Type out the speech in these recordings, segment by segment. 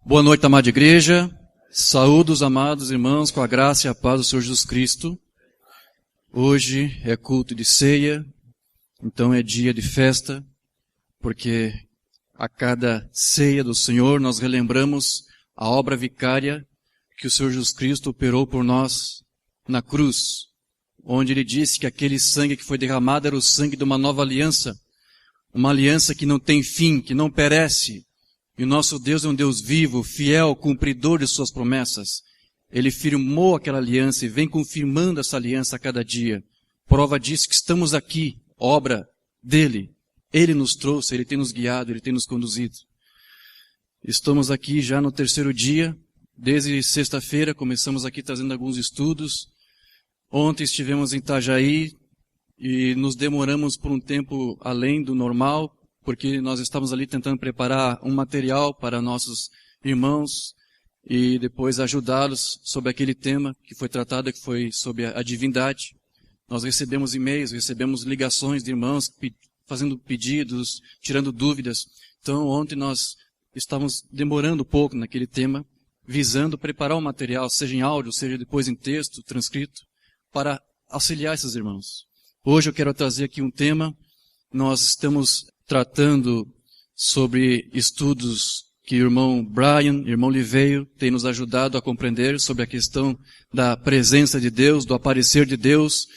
Boa noite, amada igreja. Saúdo os amados irmãos com a graça e a paz do Senhor Jesus Cristo. Hoje é culto de ceia, então é dia de festa, porque a cada ceia do Senhor nós relembramos a obra vicária que o Senhor Jesus Cristo operou por nós na cruz, onde Ele disse que aquele sangue que foi derramado era o sangue de uma nova aliança, uma aliança que não tem fim, que não perece. E o nosso Deus é um Deus vivo, fiel, cumpridor de suas promessas. Ele firmou aquela aliança e vem confirmando essa aliança a cada dia. Prova disso que estamos aqui, obra dele. Ele nos trouxe, ele tem nos guiado, ele tem nos conduzido. Estamos aqui já no terceiro dia. Desde sexta-feira começamos aqui trazendo alguns estudos. Ontem estivemos em Itajaí e nos demoramos por um tempo além do normal, porque nós estávamos ali tentando preparar um material para nossos irmãos e depois ajudá-los sobre aquele tema que foi tratado, que foi sobre a divindade. Nós recebemos e-mails, recebemos ligações de irmãos fazendo pedidos, tirando dúvidas. Então ontem nós estávamos demorando um pouco naquele tema, visando preparar o material, seja em áudio, seja depois em texto, transcrito, para auxiliar esses irmãos. Hoje eu quero trazer aqui um tema. Nós estamos tratando sobre estudos que o irmão Brian, irmão Liveio, tem nos ajudado a compreender sobre a questão da presença de Deus, do aparecer de Deus,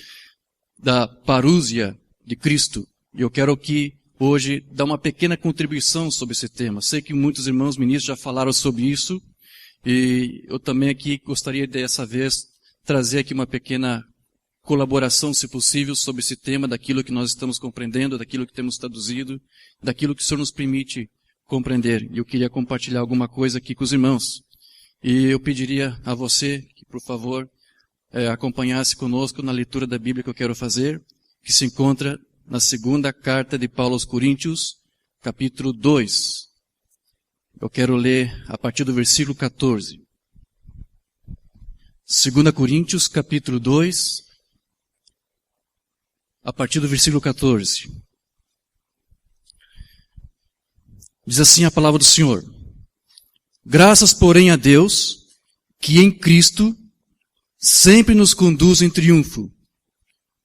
da parúsia de Cristo. E eu quero aqui, hoje, dar uma pequena contribuição sobre esse tema. Sei que muitos irmãos ministros já falaram sobre isso, e eu também aqui gostaria dessa vez trazer aqui uma pequena colaboração, se possível, sobre esse tema, daquilo que nós estamos compreendendo, daquilo que temos traduzido, daquilo que o Senhor nos permite compreender. E eu queria compartilhar alguma coisa aqui com os irmãos. E eu pediria a você que, por favor, acompanhasse conosco na leitura da Bíblia que eu quero fazer, que se encontra na segunda carta de Paulo aos Coríntios, capítulo 2. Eu quero ler a partir do versículo 14. 2 Coríntios, capítulo 2, a partir do versículo 14. Diz assim a palavra do Senhor: Graças, porém, a Deus, que em Cristo sempre nos conduz em triunfo,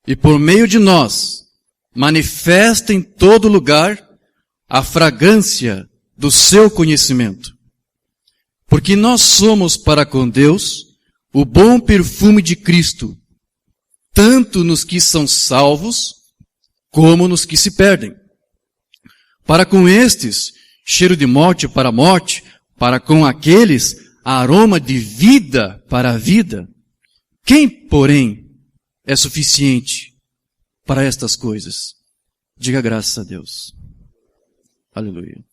e por meio de nós manifesta em todo lugar a fragrância do seu conhecimento. Porque nós somos para com Deus o bom perfume de Cristo, tanto nos que são salvos, como nos que se perdem. Para com estes, cheiro de morte para a morte, para com aqueles, aroma de vida para a vida. Quem, porém, é suficiente para estas coisas? Diga graças a Deus. Aleluia.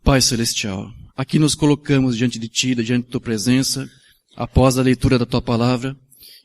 Pai Celestial, aqui nos colocamos diante de Ti, diante da Tua presença, após a leitura da Tua palavra,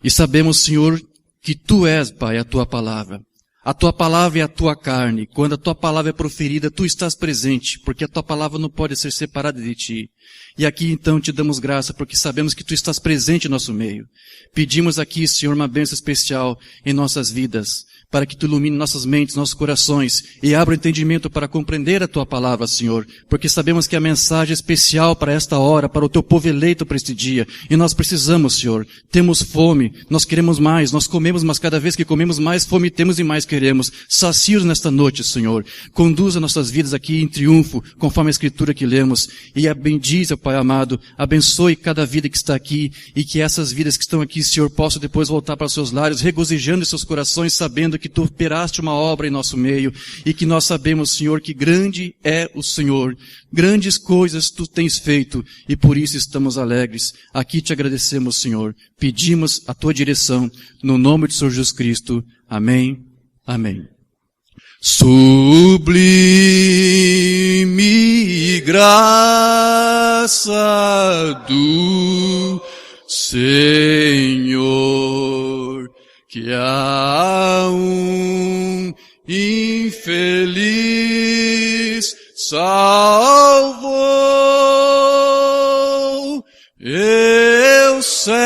e sabemos, Senhor, que Tu és, Pai, a Tua palavra. A Tua palavra é a Tua carne. Quando a Tua palavra é proferida, Tu estás presente, porque a Tua palavra não pode ser separada de Ti. E aqui então Te damos graça, porque sabemos que Tu estás presente em nosso meio. Pedimos aqui, Senhor, uma bênção especial em nossas vidas, para que Tu ilumine nossas mentes, nossos corações, e abra o entendimento para compreender a Tua palavra, Senhor, porque sabemos que a mensagem é especial para esta hora, para o Teu povo eleito para este dia, e nós precisamos, Senhor, temos fome, nós queremos mais, nós comemos, mas cada vez que comemos mais fome temos e mais queremos. Sacia-nos nesta noite, Senhor, conduza nossas vidas aqui em triunfo, conforme a Escritura que lemos, e bendize, Pai amado, abençoe cada vida que está aqui, e que essas vidas que estão aqui, Senhor, possam depois voltar para os seus lares, regozijando em seus corações, sabendo que Tu operaste uma obra em nosso meio, e que nós sabemos, Senhor, que grande é o Senhor, grandes coisas Tu tens feito, e por isso estamos alegres. Aqui Te agradecemos, Senhor, pedimos a Tua direção, no nome de Senhor Jesus Cristo. Amém. Amém. Sublime graça do Senhor, que a um infeliz salvou. Eu cego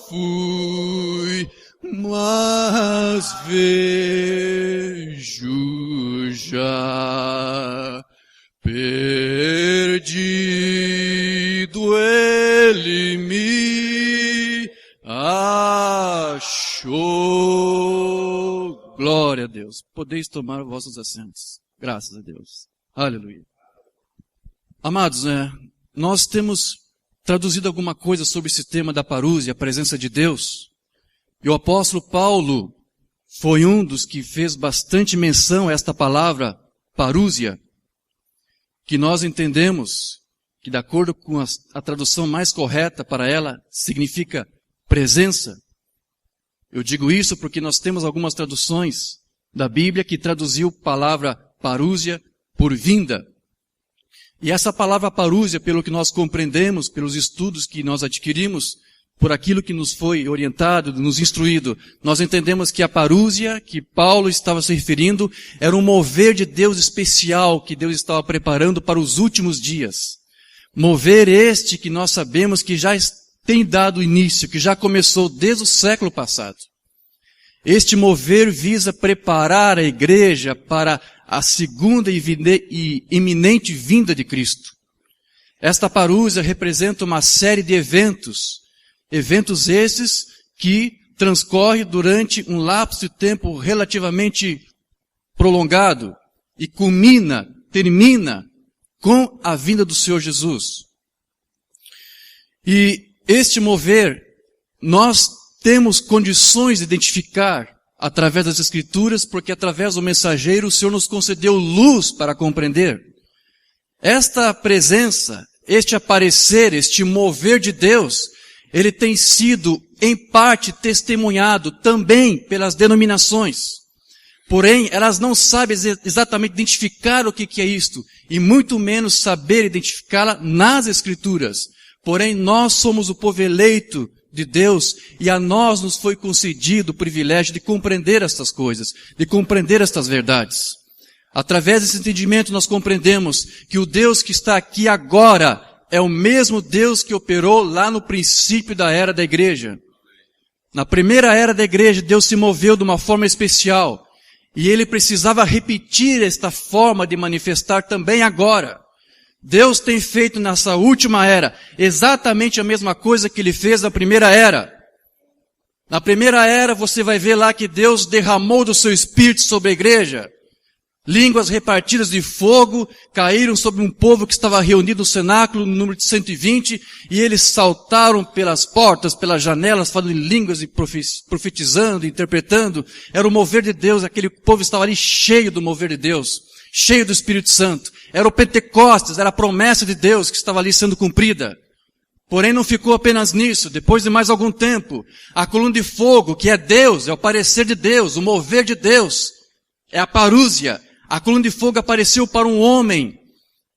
fui, mas vejo já. ele me achou. Glória a Deus. Podeis tomar vossos assentos. Graças a Deus. Aleluia. Amados, nós temos traduzido alguma coisa sobre esse tema da parúsia, a presença de Deus. E o apóstolo Paulo foi um dos que fez bastante menção a esta palavra, parúsia, que nós entendemos que, de acordo com a tradução mais correta para ela, significa presença. Eu digo isso porque nós temos algumas traduções da Bíblia que traduziu a palavra parúsia por vinda. E essa palavra parúsia, pelo que nós compreendemos, pelos estudos que nós adquirimos, por aquilo que nos foi orientado, nos instruído, nós entendemos que a parúsia que Paulo estava se referindo era um mover de Deus especial que Deus estava preparando para os últimos dias. Mover este que nós sabemos que já tem dado início, que já começou desde o século passado. Este mover visa preparar a igreja para a segunda e iminente vinda de Cristo. Esta parúsia representa uma série de eventos esses que transcorrem durante um lapso de tempo relativamente prolongado e termina com a vinda do Senhor Jesus. E este mover, nós temos condições de identificar através das Escrituras, porque através do mensageiro o Senhor nos concedeu luz para compreender. Esta presença, este aparecer, este mover de Deus, ele tem sido, em parte, testemunhado também pelas denominações. Porém, elas não sabem exatamente identificar o que é isto, e muito menos saber identificá-la nas Escrituras. Porém, nós somos o povo eleito de Deus, e a nós nos foi concedido o privilégio de compreender estas coisas, de compreender estas verdades. Através desse entendimento nós compreendemos que o Deus que está aqui agora é o mesmo Deus que operou lá no princípio da era da igreja. Na primeira era da igreja, Deus se moveu de uma forma especial, e Ele precisava repetir esta forma de manifestar também agora. Deus tem feito nessa última era exatamente a mesma coisa que Ele fez na primeira era. Na primeira era você vai ver lá que Deus derramou do seu Espírito sobre a igreja. Línguas repartidas de fogo caíram sobre um povo que estava reunido no cenáculo, no número de 120, e eles saltaram pelas portas, pelas janelas, falando em línguas e profetizando, interpretando. Era o mover de Deus, aquele povo estava ali cheio do mover de Deus, cheio do Espírito Santo. Era o Pentecostes, era a promessa de Deus que estava ali sendo cumprida. Porém não ficou apenas nisso. Depois de mais algum tempo, a coluna de fogo, que é Deus, é o parecer de Deus, o mover de Deus, é a parúsia. A coluna de fogo apareceu para um homem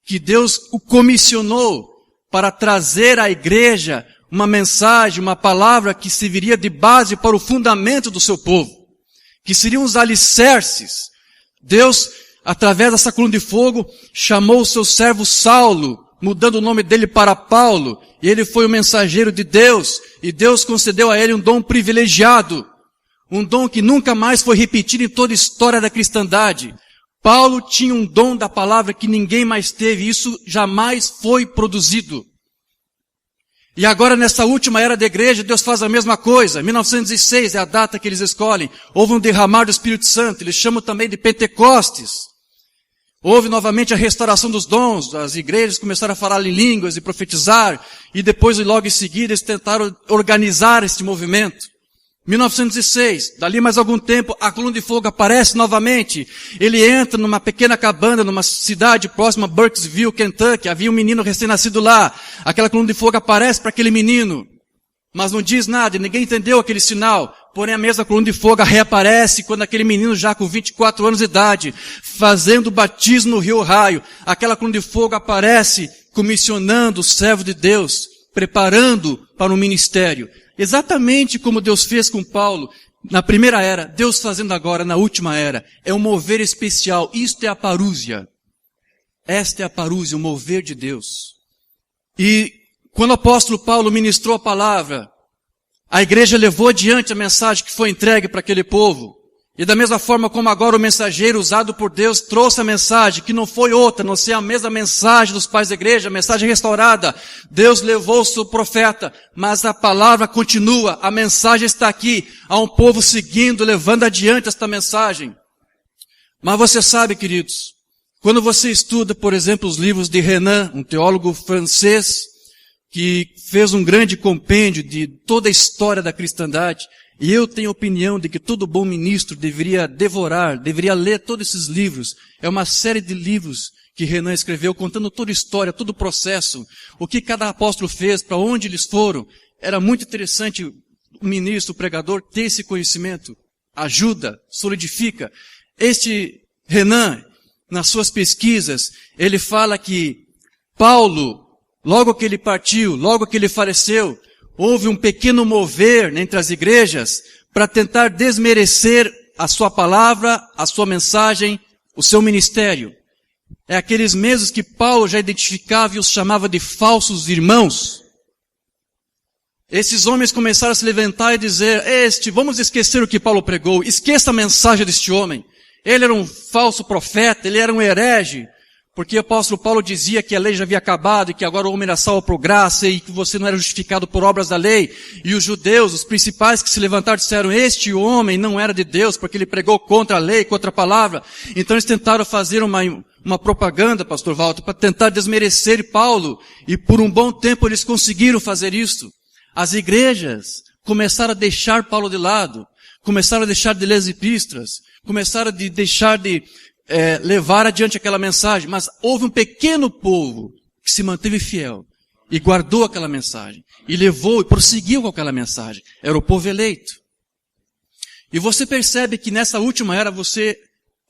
que Deus o comissionou para trazer à igreja uma mensagem, uma palavra que serviria de base para o fundamento do seu povo, que seriam os alicerces. Deus, através dessa coluna de fogo, chamou o seu servo Saulo, mudando o nome dele para Paulo, e ele foi o mensageiro de Deus, e Deus concedeu a ele um dom privilegiado, um dom que nunca mais foi repetido em toda a história da cristandade. Paulo tinha um dom da palavra que ninguém mais teve, e isso jamais foi produzido. E agora nessa última era da igreja, Deus faz a mesma coisa. 1906 é a data que eles escolhem. Houve um derramar do Espírito Santo, eles chamam também de Pentecostes. Houve novamente a restauração dos dons, as igrejas começaram a falar em línguas e profetizar, e depois logo em seguida eles tentaram organizar este movimento. 1906, dali mais algum tempo, a coluna de fogo aparece novamente. Ele entra numa pequena cabana, numa cidade próxima a Burkesville, Kentucky. Havia um menino recém-nascido lá. Aquela coluna de fogo aparece para aquele menino, mas não diz nada, ninguém entendeu aquele sinal. Porém, a mesma coluna de fogo reaparece quando aquele menino já com 24 anos de idade, fazendo o batismo no Rio Ohio. Aquela coluna de fogo aparece comissionando o servo de Deus, preparando para o ministério. Exatamente como Deus fez com Paulo na primeira era, Deus fazendo agora na última era. É um mover especial. Isto é a parúsia. Esta é a parúsia, o mover de Deus. E quando o apóstolo Paulo ministrou a palavra, a igreja levou adiante a mensagem que foi entregue para aquele povo. E da mesma forma como agora o mensageiro usado por Deus trouxe a mensagem, que não foi outra, não ser a mesma mensagem dos pais da igreja, a mensagem restaurada. Deus levou o seu profeta, mas a palavra continua, a mensagem está aqui. Há um povo seguindo, levando adiante esta mensagem. Mas você sabe, queridos, quando você estuda, por exemplo, os livros de Renan, um teólogo francês, que fez um grande compêndio de toda a história da cristandade, e eu tenho a opinião de que todo bom ministro deveria devorar, deveria ler todos esses livros. É uma série de livros que Renan escreveu, contando toda a história, todo o processo, o que cada apóstolo fez, para onde eles foram. Era muito interessante o ministro, o pregador, ter esse conhecimento. Ajuda, solidifica. Este Renan, nas suas pesquisas, ele fala que Paulo, logo que ele partiu, logo que ele faleceu, houve um pequeno mover entre as igrejas para tentar desmerecer a sua palavra, a sua mensagem, o seu ministério. É aqueles mesmos que Paulo já identificava e os chamava de falsos irmãos. Esses homens começaram a se levantar e dizer, vamos esquecer o que Paulo pregou, esqueça a mensagem deste homem. Ele era um falso profeta, ele era um herege. Porque o apóstolo Paulo dizia que a lei já havia acabado e que agora o homem era salvo por graça e que você não era justificado por obras da lei. E os judeus, os principais que se levantaram, disseram, este homem não era de Deus porque ele pregou contra a lei, contra a palavra. Então eles tentaram fazer uma propaganda, pastor Walter, para tentar desmerecer Paulo. E por um bom tempo eles conseguiram fazer isso. As igrejas começaram a deixar Paulo de lado, começaram a deixar de ler as epístolas, começaram a deixar de levar adiante aquela mensagem, mas houve um pequeno povo que se manteve fiel e guardou aquela mensagem, e levou e prosseguiu com aquela mensagem. Era o povo eleito. E você percebe que nessa última era você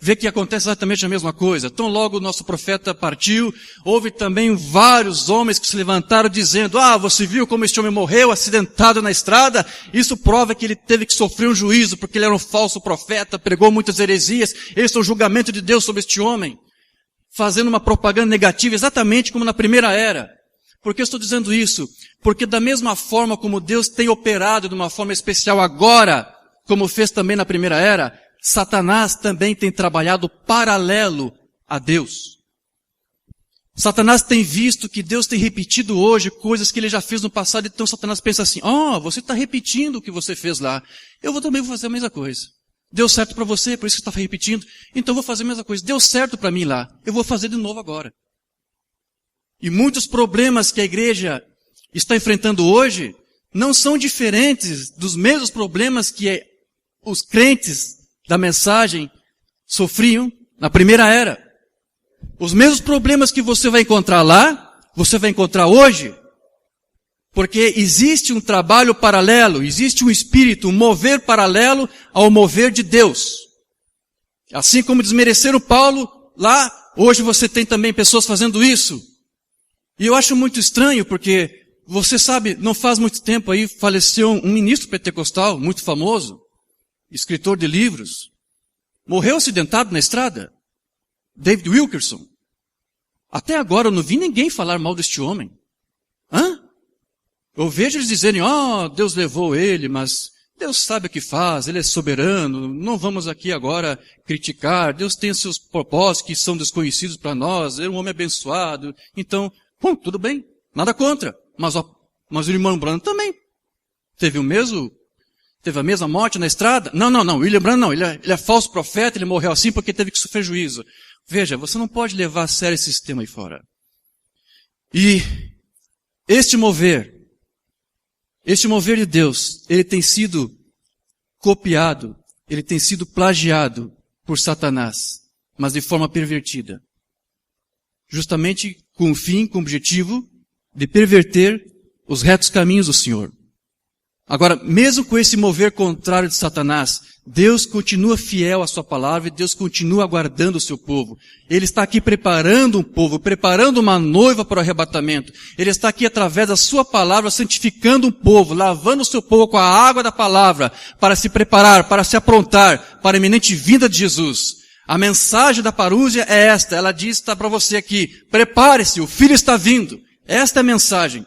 vê que acontece exatamente a mesma coisa. Tão logo o nosso profeta partiu, houve também vários homens que se levantaram dizendo, você viu como este homem morreu acidentado na estrada? Isso prova que ele teve que sofrer um juízo, porque ele era um falso profeta, pregou muitas heresias. Esse é o julgamento de Deus sobre este homem. Fazendo uma propaganda negativa, exatamente como na primeira era. Por que eu estou dizendo isso? Porque da mesma forma como Deus tem operado de uma forma especial agora, como fez também na primeira era, Satanás também tem trabalhado paralelo a Deus. Satanás tem visto que Deus tem repetido hoje coisas que ele já fez no passado, então Satanás pensa assim, você está repetindo o que você fez lá, eu também vou fazer a mesma coisa. Deu certo para você, por isso que você está repetindo, então eu vou fazer a mesma coisa. Deu certo para mim lá, eu vou fazer de novo agora. E muitos problemas que a igreja está enfrentando hoje não são diferentes dos mesmos problemas que os crentes da mensagem sofriam na primeira era. Os mesmos problemas que você vai encontrar lá, você vai encontrar hoje. Porque existe um trabalho paralelo, existe um espírito, um mover paralelo ao mover de Deus. Assim como desmereceram Paulo lá, hoje você tem também pessoas fazendo isso. E eu acho muito estranho porque, você sabe, não faz muito tempo aí faleceu um ministro pentecostal muito famoso, escritor de livros, morreu acidentado na estrada. David Wilkerson. Até agora eu não vi ninguém falar mal deste homem. Eu vejo eles dizerem, Deus levou ele, mas Deus sabe o que faz, Ele é soberano, não vamos aqui agora criticar, Deus tem seus propósitos que são desconhecidos para nós, ele é um homem abençoado, então, tudo bem, nada contra. Mas o irmão Branham também teve a mesma morte na estrada? Não, William Branham não, ele é falso profeta, ele morreu assim porque teve que sofrer juízo. Veja, você não pode levar a sério esse sistema aí fora. E este mover de Deus, ele tem sido copiado, ele tem sido plagiado por Satanás, mas de forma pervertida. Justamente com o fim, com o objetivo de perverter os retos caminhos do Senhor. Agora, mesmo com esse mover contrário de Satanás, Deus continua fiel à sua palavra e Deus continua aguardando o seu povo. Ele está aqui preparando um povo, preparando uma noiva para o arrebatamento. Ele está aqui através da sua palavra santificando um povo, lavando o seu povo com a água da palavra para se preparar, para se aprontar para a iminente vinda de Jesus. A mensagem da parúzia é esta, ela diz, está para você aqui, prepare-se, o Filho está vindo. Esta é a mensagem.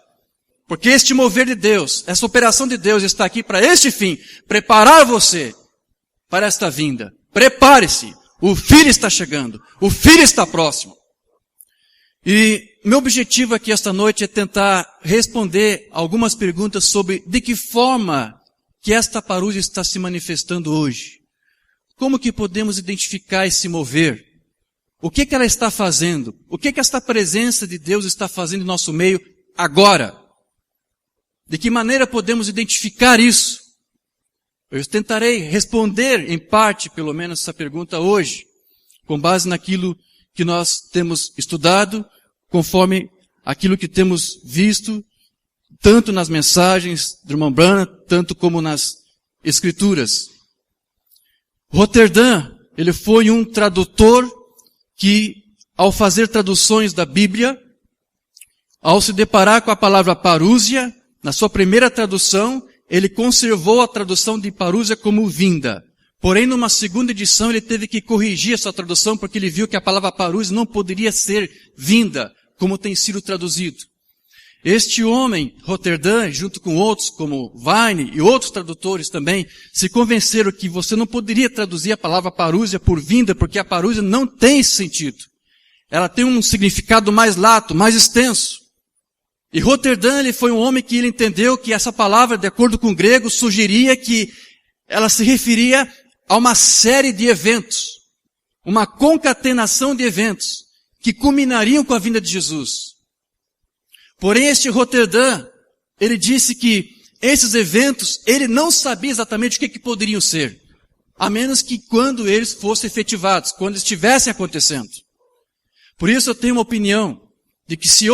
Porque este mover de Deus, essa operação de Deus está aqui para este fim, preparar você para esta vinda. Prepare-se, o Filho está chegando, o Filho está próximo. E meu objetivo aqui esta noite é tentar responder algumas perguntas sobre de que forma que esta parousia está se manifestando hoje. Como que podemos identificar esse mover? O que ela está fazendo? O que esta presença de Deus está fazendo em nosso meio agora? De que maneira podemos identificar isso? Eu tentarei responder em parte, pelo menos, essa pergunta hoje, com base naquilo que nós temos estudado, conforme aquilo que temos visto, tanto nas mensagens do irmão Branham, tanto como nas Escrituras. Roterdã, ele foi um tradutor que, ao fazer traduções da Bíblia, ao se deparar com a palavra parousia, na sua primeira tradução, ele conservou a tradução de parousia como vinda. Porém, numa segunda edição, ele teve que corrigir essa tradução, porque ele viu que a palavra parousia não poderia ser vinda, como tem sido traduzido. Este homem, Roterdã, junto com outros, como Vine e outros tradutores também, se convenceram que você não poderia traduzir a palavra parousia por vinda, porque a parousia não tem esse sentido. Ela tem um significado mais lato, mais extenso. E Roterdã, ele foi um homem que ele entendeu que essa palavra, de acordo com o grego, sugeria que ela se referia a uma série de eventos, uma concatenação de eventos, que culminariam com a vinda de Jesus. Porém, este Roterdã, ele disse que esses eventos, ele não sabia exatamente o que poderiam ser, a menos que quando eles fossem efetivados, quando estivessem acontecendo. Por isso eu tenho uma opinião de que se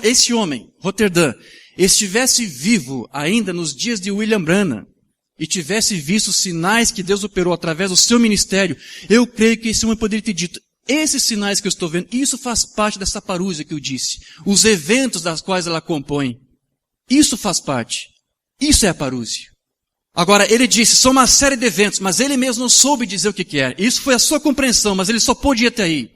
esse homem, Roterdã, estivesse vivo ainda nos dias de William Branham, e tivesse visto os sinais que Deus operou através do seu ministério, eu creio que esse homem poderia ter dito, esses sinais que eu estou vendo, isso faz parte dessa parousia que eu disse. Os eventos das quais ela compõe. Isso faz parte. Isso é a parousia. Agora, ele disse, são uma série de eventos, mas ele mesmo não soube dizer o que é. Isso foi a sua compreensão, mas ele só pôde ir até aí.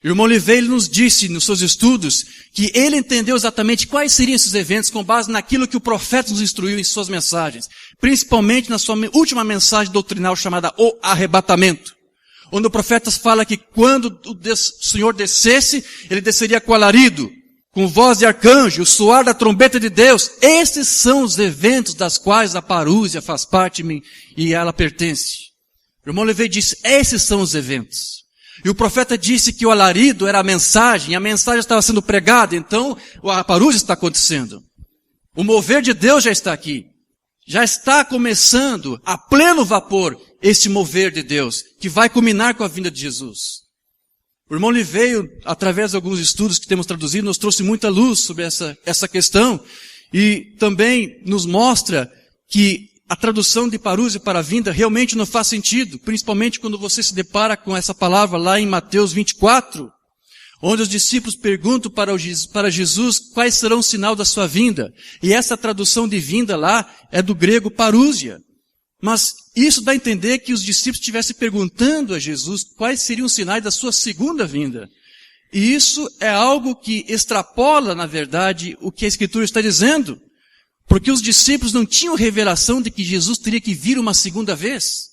O irmão Oliveira nos disse nos seus estudos que ele entendeu exatamente quais seriam esses eventos com base naquilo que o profeta nos instruiu em suas mensagens. Principalmente na sua última mensagem doutrinal chamada O Arrebatamento. Onde o profeta fala que quando o Senhor descesse, ele desceria com alarido, com voz de arcanjo, o soar da trombeta de Deus. Esses são os eventos das quais a parousia faz parte e ela pertence. O irmão Oliveira disse, esses são os eventos. E o profeta disse que o alarido era a mensagem estava sendo pregada, então a parousia está acontecendo. O mover de Deus já está aqui. Já está começando a pleno vapor este mover de Deus, que vai culminar com a vinda de Jesus. O irmão Oliveira, através de alguns estudos que temos traduzido, nos trouxe muita luz sobre essa questão e também nos mostra que a tradução de parousia para a vinda realmente não faz sentido, principalmente quando você se depara com essa palavra lá em Mateus 24, onde os discípulos perguntam para Jesus quais serão o sinal da sua vinda. E essa tradução de vinda lá é do grego parousia. Mas isso dá a entender que os discípulos estivessem perguntando a Jesus quais seriam os sinais da sua segunda vinda. E isso é algo que extrapola, na verdade, o que a Escritura está dizendo. Porque os discípulos não tinham revelação de que Jesus teria que vir uma segunda vez.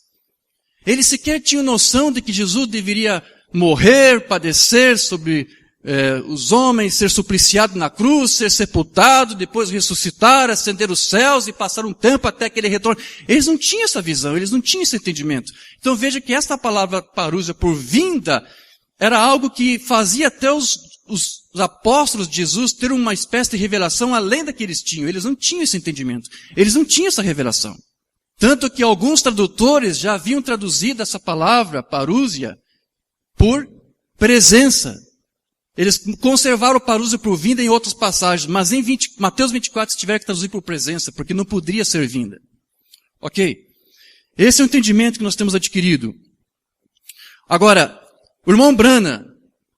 Eles sequer tinham noção de que Jesus deveria morrer, padecer sobre os homens, ser supliciado na cruz, ser sepultado, depois ressuscitar, ascender os céus e passar um tempo até que ele retorne. Eles não tinham essa visão, eles não tinham esse entendimento. Então veja que esta palavra parousia por vinda era algo que fazia até os apóstolos de Jesus ter uma espécie de revelação além da que eles tinham. Eles não tinham esse entendimento. Eles não tinham essa revelação. Tanto que alguns tradutores já haviam traduzido essa palavra parousia por presença. Eles conservaram o parousia por vinda em outras passagens, mas em Mateus 24 tiveram que traduzir por presença, porque não poderia ser vinda. Ok? Esse é o entendimento que nós temos adquirido. Agora, o irmão Branham,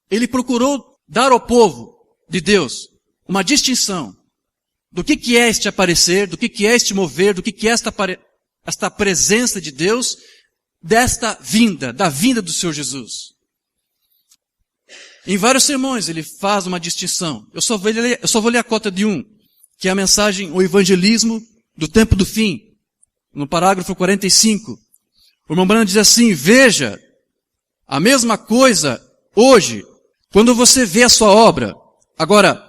ele procurou dar ao povo de Deus uma distinção do que é este aparecer, do que é este mover, do que é esta presença de Deus, desta vinda, da vinda do Senhor Jesus. Em vários sermões ele faz uma distinção. Eu só vou ler a cota de um, que é a mensagem, o evangelismo do tempo do fim. No parágrafo 45. O irmão Branham diz assim, veja, a mesma coisa hoje, quando você vê a sua obra. Agora,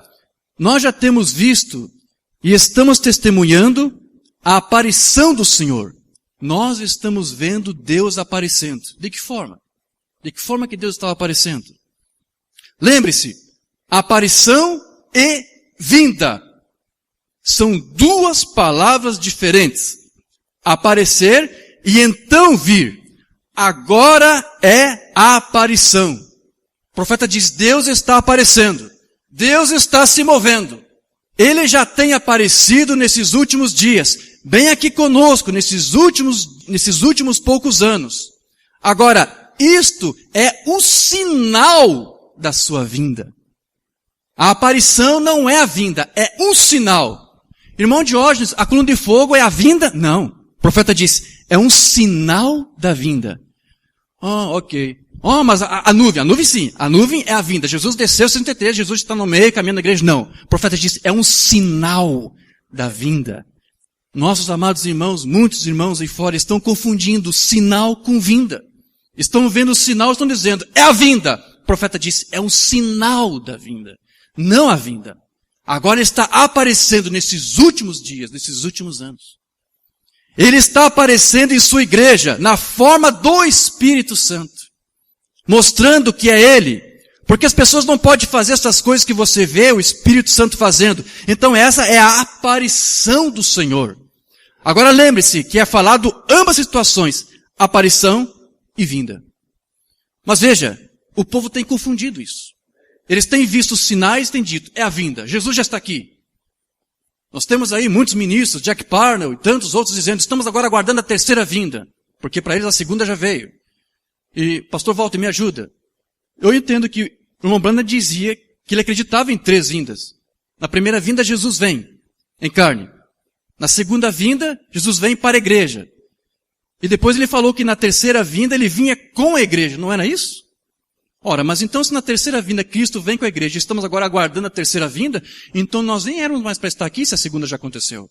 nós já temos visto e estamos testemunhando a aparição do Senhor. Nós estamos vendo Deus aparecendo. De que forma? De que forma que Deus estava aparecendo? Lembre-se, aparição e vinda são duas palavras diferentes. Aparecer e então vir. Agora é a aparição. O profeta diz, Deus está aparecendo. Deus está se movendo. Ele já tem aparecido nesses últimos dias, bem aqui conosco, nesses últimos poucos anos. Agora, isto é o sinal da sua vinda. A aparição não é a vinda, é um sinal. Irmão Diógenes, a coluna de fogo é a vinda? Não. O profeta diz, é um sinal da vinda. Ok. Mas a nuvem sim, a nuvem é a vinda. Jesus desceu 63, Jesus está no meio, caminhando na igreja. Não. O profeta diz, é um sinal da vinda. Nossos amados irmãos, muitos irmãos aí fora estão confundindo sinal com vinda. Estão vendo o sinal, estão dizendo, é a vinda. O profeta diz, é um sinal da vinda, não a vinda. Agora está aparecendo nesses últimos dias, nesses últimos anos. Ele está aparecendo em sua igreja, na forma do Espírito Santo. Mostrando que é Ele. Porque as pessoas não podem fazer essas coisas que você vê o Espírito Santo fazendo. Então essa é a aparição do Senhor. Agora lembre-se que é falado ambas situações. Aparição e vinda. Mas veja, o povo tem confundido isso. Eles têm visto os sinais, têm dito, é a vinda. Jesus já está aqui. Nós temos aí muitos ministros, Jack Parnell e tantos outros dizendo, estamos agora aguardando a terceira vinda. Porque para eles a segunda já veio. E, pastor Walter, me ajuda. Eu entendo que o irmão Branham dizia que ele acreditava em 3 vindas. Na primeira vinda, Jesus vem em carne. Na segunda vinda, Jesus vem para a igreja. E depois ele falou que na terceira vinda ele vinha com a igreja, não era isso? Ora, mas então se na terceira vinda Cristo vem com a igreja e estamos agora aguardando a terceira vinda, então nós nem éramos mais para estar aqui se a segunda já aconteceu.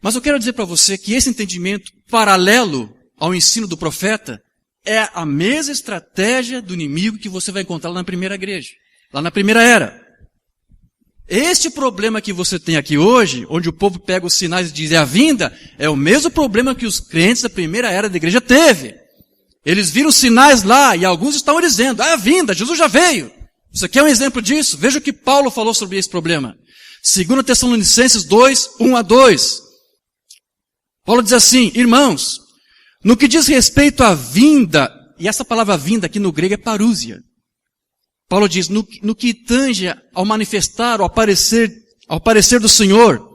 Mas eu quero dizer para você que esse entendimento paralelo ao ensino do profeta é a mesma estratégia do inimigo que você vai encontrar lá na primeira igreja, lá na primeira era. Este problema que você tem aqui hoje, onde o povo pega os sinais e diz é a vinda, é o mesmo problema que os crentes da primeira era da igreja teve. Eles viram sinais lá e alguns estavam dizendo, é a vinda, Jesus já veio. Isso aqui é um exemplo disso. Veja o que Paulo falou sobre esse problema. 2 Tessalonicenses 2, 1-2. Paulo diz assim, irmãos, no que diz respeito à vinda, e essa palavra vinda aqui no grego é parúsia. Paulo diz, no que tange ao manifestar, ao aparecer do Senhor,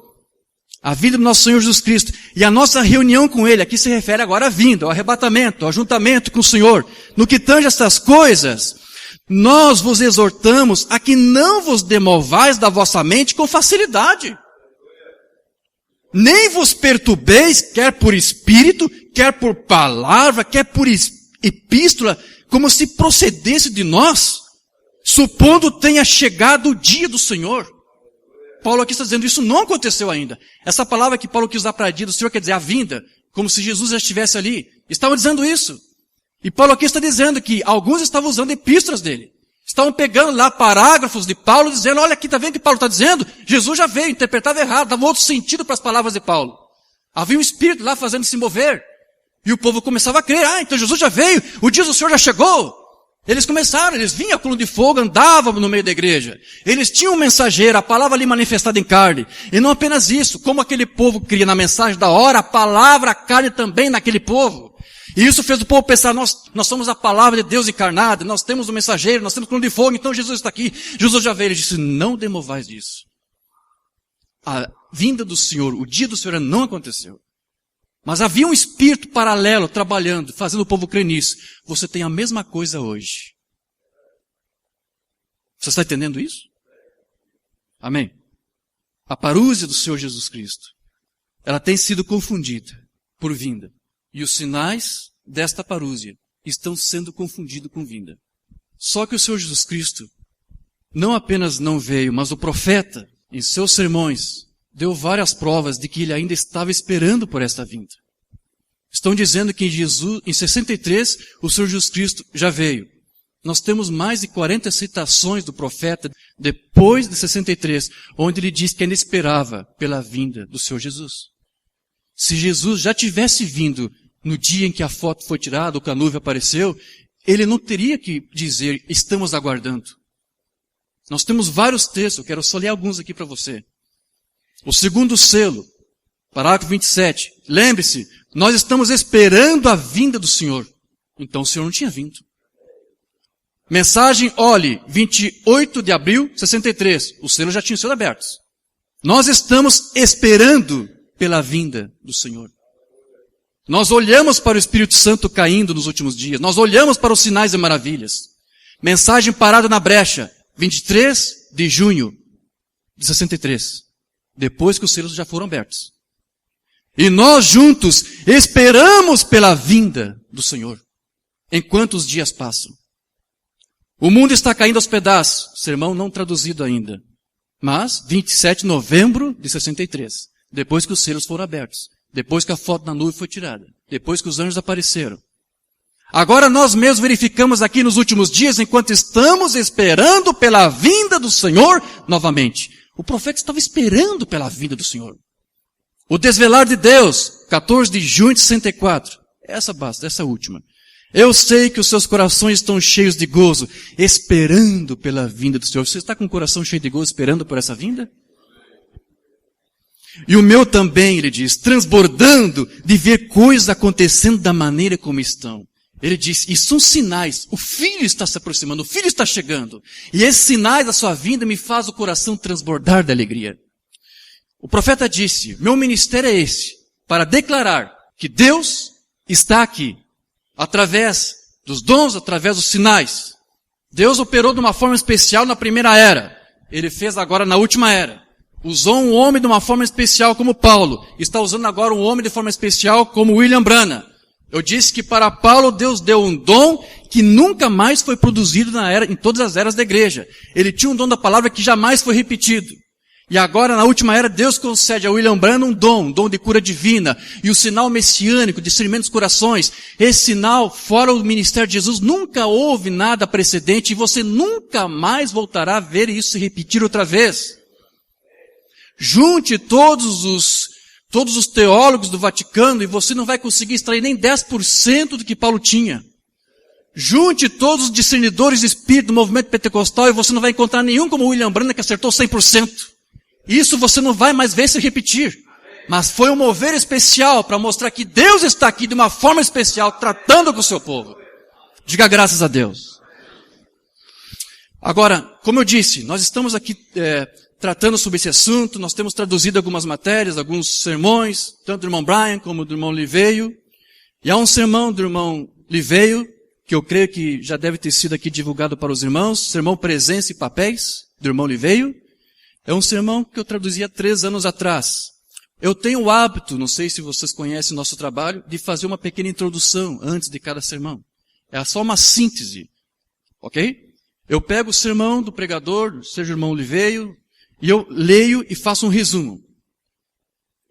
a vida do nosso Senhor Jesus Cristo, e a nossa reunião com Ele, aqui se refere agora à vinda, ao arrebatamento, ao ajuntamento com o Senhor. No que tange essas coisas, nós vos exortamos a que não vos demovais da vossa mente com facilidade. Nem vos perturbeis, quer por espírito, quer por palavra, quer por epístola, como se procedesse de nós, supondo tenha chegado o dia do Senhor. Paulo aqui está dizendo, isso não aconteceu ainda. Essa palavra que Paulo quis usar para dia do Senhor quer dizer a vinda, como se Jesus já estivesse ali. Estavam dizendo isso. E Paulo aqui está dizendo que alguns estavam usando epístolas dele. Estavam pegando lá parágrafos de Paulo, dizendo, olha aqui, está vendo o que Paulo está dizendo? Jesus já veio, interpretava errado, dava outro sentido para as palavras de Paulo. Havia um espírito lá fazendo se mover. E o povo começava a crer, então Jesus já veio, o dia do Senhor já chegou. Eles começaram, eles vinham a coluna de fogo, andavam no meio da igreja. Eles tinham um mensageiro, a palavra ali manifestada em carne. E não apenas isso, como aquele povo cria na mensagem da hora, a palavra, a carne também naquele povo. E isso fez o povo pensar, nós somos a palavra de Deus encarnada, nós temos um mensageiro, nós temos coluna de fogo, então Jesus está aqui. Jesus já veio, ele disse, não demovais disso. A vinda do Senhor, o dia do Senhor não aconteceu. Mas havia um espírito paralelo trabalhando, fazendo o povo crer nisso. Você tem a mesma coisa hoje. Você está entendendo isso? Amém? A parúsia do Senhor Jesus Cristo, ela tem sido confundida por vinda. E os sinais desta parúsia estão sendo confundidos com vinda. Só que o Senhor Jesus Cristo não apenas não veio, mas o profeta, em seus sermões, deu várias provas de que ele ainda estava esperando por esta vinda. Estão dizendo que em 63, o Senhor Jesus Cristo já veio. Nós temos mais de 40 citações do profeta depois de 63, onde ele diz que ainda esperava pela vinda do Senhor Jesus. Se Jesus já tivesse vindo no dia em que a foto foi tirada, ou que a nuvem apareceu, ele não teria que dizer, estamos aguardando. Nós temos vários textos, eu quero só ler alguns aqui para você. O segundo selo, parágrafo 27. Lembre-se, nós estamos esperando a vinda do Senhor. Então o Senhor não tinha vindo. Mensagem, olhe, 28 de abril, 63. Os selos já tinham sido abertos. Nós estamos esperando pela vinda do Senhor. Nós olhamos para o Espírito Santo caindo nos últimos dias. Nós olhamos para os sinais e maravilhas. Mensagem parada na brecha, 23 de junho de 63. Depois que os selos já foram abertos. E nós juntos esperamos pela vinda do Senhor. Enquanto os dias passam. O mundo está caindo aos pedaços. Sermão não traduzido ainda. Mas, 27 de novembro de 63. Depois que os selos foram abertos. Depois que a foto na nuvem foi tirada. Depois que os anjos apareceram. Agora nós mesmos verificamos aqui nos últimos dias, enquanto estamos esperando pela vinda do Senhor novamente. O profeta estava esperando pela vinda do Senhor. O desvelar de Deus, 14 de junho de 64. Essa basta, essa última. Eu sei que os seus corações estão cheios de gozo, esperando pela vinda do Senhor. Você está com o coração cheio de gozo, esperando por essa vinda? E o meu também, ele diz, transbordando de ver coisas acontecendo da maneira como estão. Ele diz, e são sinais, o Filho está se aproximando, o Filho está chegando. E esses sinais da sua vinda me faz o coração transbordar de alegria. O profeta disse, meu ministério é esse, para declarar que Deus está aqui. Através dos dons, através dos sinais. Deus operou de uma forma especial na primeira era. Ele fez agora na última era. Usou um homem de uma forma especial como Paulo. Está usando agora um homem de forma especial como William Branham. Eu disse que para Paulo Deus deu um dom que nunca mais foi produzido em todas as eras da igreja. Ele tinha um dom da palavra que jamais foi repetido. E agora, na última era, Deus concede a William Branham um dom de cura divina. E o sinal messiânico, discernimento dos corações. Esse sinal, fora o ministério de Jesus, nunca houve nada precedente. E você nunca mais voltará a ver isso se repetir outra vez. Junte todos os teólogos do Vaticano e você não vai conseguir extrair nem 10% do que Paulo tinha. Junte todos os discernidores de espírito do movimento pentecostal e você não vai encontrar nenhum como William Branham que acertou 100%. Isso você não vai mais ver se repetir. Mas foi um mover especial para mostrar que Deus está aqui de uma forma especial, tratando com o seu povo. Diga graças a Deus. Agora, como eu disse, nós estamos aqui tratando sobre esse assunto, nós temos traduzido algumas matérias, alguns sermões, tanto do irmão Brian como do irmão Liveio. E há um sermão do irmão Liveio, que eu creio que já deve ter sido aqui divulgado para os irmãos, sermão Presença e Papéis, do irmão Liveio. É um sermão que eu traduzi há 3 anos atrás. Eu tenho o hábito, não sei se vocês conhecem o nosso trabalho, de fazer uma pequena introdução antes de cada sermão. É só uma síntese. Ok? Eu pego o sermão do pregador, seja o irmão Oliveira, e eu leio e faço um resumo.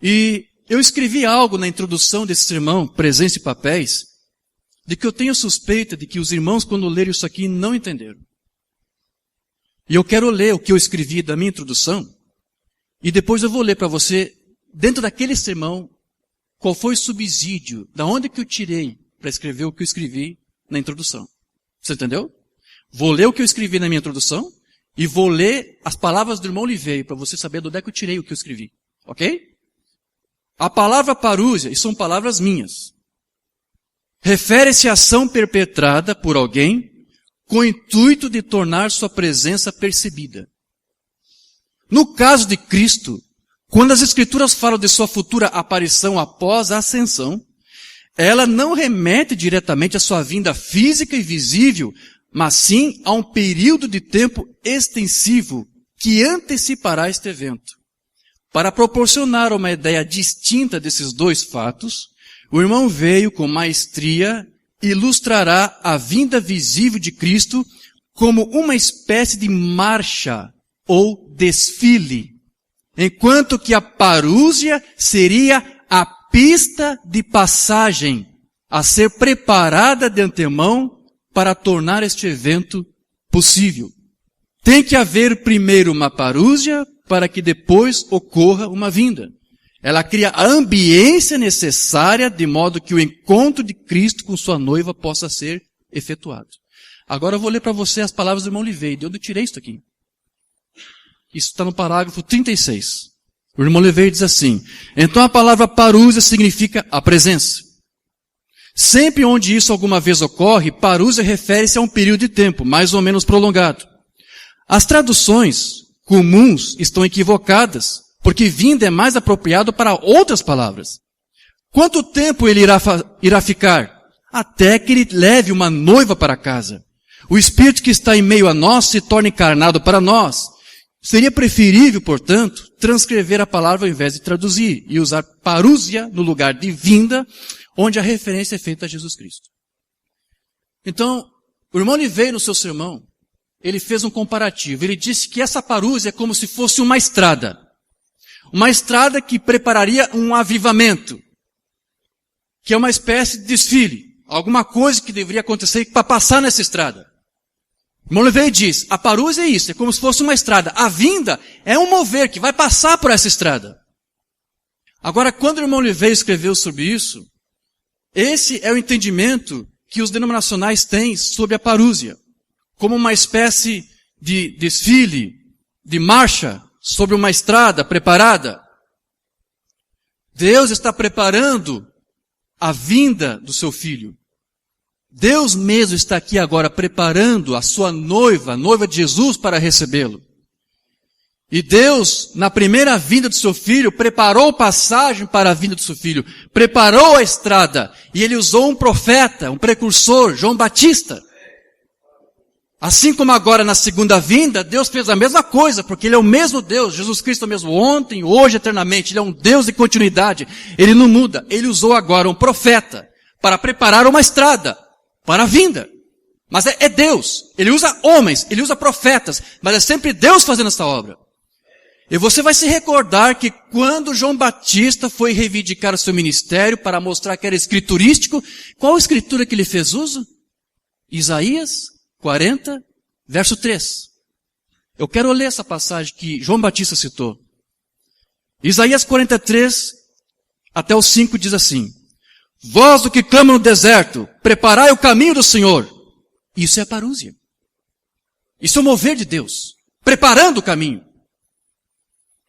E eu escrevi algo na introdução desse sermão, Presença e Papéis, de que eu tenho suspeita de que os irmãos, quando leram isso aqui, não entenderam. E eu quero ler o que eu escrevi da minha introdução, e depois eu vou ler para você, dentro daquele sermão, qual foi o subsídio, da onde que eu tirei para escrever o que eu escrevi na introdução. Você entendeu? Vou ler o que eu escrevi na minha introdução, e vou ler as palavras do irmão Oliveira, para você saber de onde é que eu tirei o que eu escrevi. Ok? A palavra parúzia, e são palavras minhas, refere-se à ação perpetrada por alguém com o intuito de tornar sua presença percebida. No caso de Cristo, quando as Escrituras falam de sua futura aparição após a ascensão, ela não remete diretamente à sua vinda física e visível, mas sim a um período de tempo extensivo que antecipará este evento. Para proporcionar uma ideia distinta desses dois fatos, o irmão veio com maestria e ilustrará a vinda visível de Cristo como uma espécie de marcha ou desfile, enquanto que a parúzia seria a pista de passagem a ser preparada de antemão para tornar este evento possível. Tem que haver primeiro uma parúzia para que depois ocorra uma vinda. Ela cria a ambiência necessária de modo que o encontro de Cristo com sua noiva possa ser efetuado. Agora eu vou ler para você as palavras do irmão Livei. De onde eu tirei isso aqui? Isso está no parágrafo 36. O irmão Livei diz assim: então a palavra parúzia significa a presença. Sempre onde isso alguma vez ocorre, parúzia refere-se a um período de tempo, mais ou menos prolongado. As traduções comuns estão equivocadas, porque vinda é mais apropriado para outras palavras. Quanto tempo ele irá ficar? Até que ele leve uma noiva para casa. O Espírito que está em meio a nós se torna encarnado para nós. Seria preferível, portanto, transcrever a palavra ao invés de traduzir e usar parúzia no lugar de vinda, onde a referência é feita a Jesus Cristo. Então, o irmão Livei no seu sermão, ele fez um comparativo. Ele disse que essa parúzia é como se fosse uma estrada. Uma estrada que prepararia um avivamento, que é uma espécie de desfile. Alguma coisa que deveria acontecer para passar nessa estrada. O irmão Livei diz, a parúzia é isso, é como se fosse uma estrada. A vinda é um mover que vai passar por essa estrada. Agora, quando o irmão Livei escreveu sobre isso, esse é o entendimento que os denominacionais têm sobre a parúzia, como uma espécie de desfile, de marcha sobre uma estrada preparada. Deus está preparando a vinda do seu filho. Deus mesmo está aqui agora preparando a sua noiva, a noiva de Jesus, para recebê-lo. E Deus, na primeira vinda do seu filho, preparou passagem para a vinda do seu filho, preparou a estrada, e ele usou um profeta, um precursor, João Batista. Assim como agora na segunda vinda, Deus fez a mesma coisa, porque Ele é o mesmo Deus, Jesus Cristo é o mesmo ontem, hoje, eternamente. Ele é um Deus de continuidade, Ele não muda. Ele usou agora um profeta para preparar uma estrada para a vinda. Mas é Deus. Ele usa homens, Ele usa profetas, mas é sempre Deus fazendo essa obra. E você vai se recordar que quando João Batista foi reivindicar o seu ministério para mostrar que era escriturístico, qual escritura que ele fez uso? Isaías 40, verso 3. Eu quero ler essa passagem que João Batista citou. Isaías 43, até o 5 diz assim: vós do que clama no deserto, preparai o caminho do Senhor. Isso é a parúzia. Isso é o mover de Deus, preparando o caminho.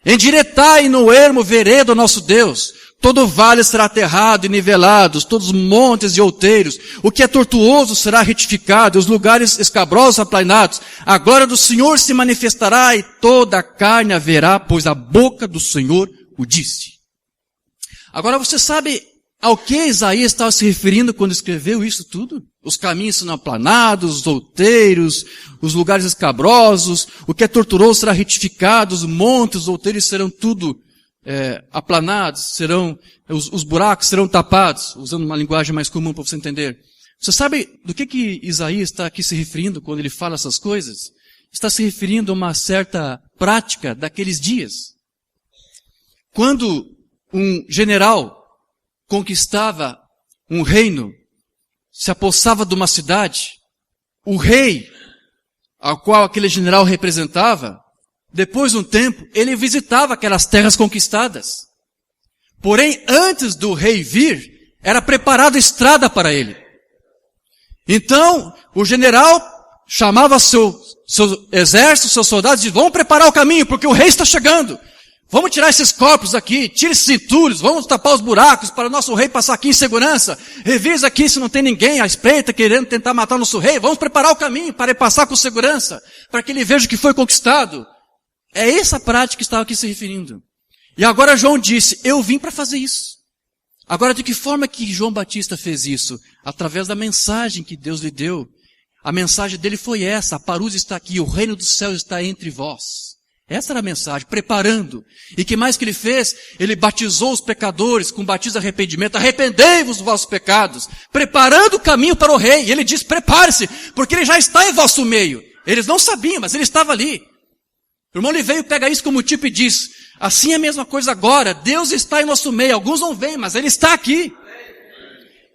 Endireitai no ermo vereda do nosso Deus. Todo vale será aterrado e nivelado, todos os montes e outeiros. O que é tortuoso será retificado, os lugares escabrosos aplainados. A glória do Senhor se manifestará e toda a carne a verá, pois a boca do Senhor o disse. Agora você sabe ao que Isaías estava se referindo quando escreveu isso tudo? Os caminhos serão aplanados, os outeiros, os lugares escabrosos, o que é tortuoso será retificado, os montes, os outeiros serão tudo aplanados, os buracos serão tapados, usando uma linguagem mais comum para você entender. Você sabe do que Isaías está aqui se referindo quando ele fala essas coisas? Está se referindo a uma certa prática daqueles dias. Quando um general conquistava um reino, se apossava de uma cidade, o rei, ao qual aquele general representava, depois de um tempo, ele visitava aquelas terras conquistadas. Porém, antes do rei vir, era preparada estrada para ele. Então, o general chamava seu exército, seus soldados, e dizia, vamos preparar o caminho, porque o rei está chegando. Vamos tirar esses corpos aqui, tire esses entulhos, vamos tapar os buracos para o nosso rei passar aqui em segurança. Revisa aqui se não tem ninguém à espreita querendo tentar matar o nosso rei. Vamos preparar o caminho para ele passar com segurança, para que ele veja o que foi conquistado. É essa prática que estava aqui se referindo. E agora João disse, eu vim para fazer isso. Agora, de que forma que João Batista fez isso? Através da mensagem que Deus lhe deu. A mensagem dele foi essa, a parúzia está aqui, o reino dos céus está entre vós. Essa era a mensagem, preparando. E que mais que ele fez? Ele batizou os pecadores com batismo de arrependimento. Arrependei-vos dos vossos pecados. Preparando o caminho para o rei. E ele diz, prepare-se, porque ele já está em vosso meio. Eles não sabiam, mas ele estava ali. O irmão Livei pega isso como tipo e diz, Assim é a mesma coisa agora. Deus está em nosso meio. Alguns não veem, mas Ele está aqui.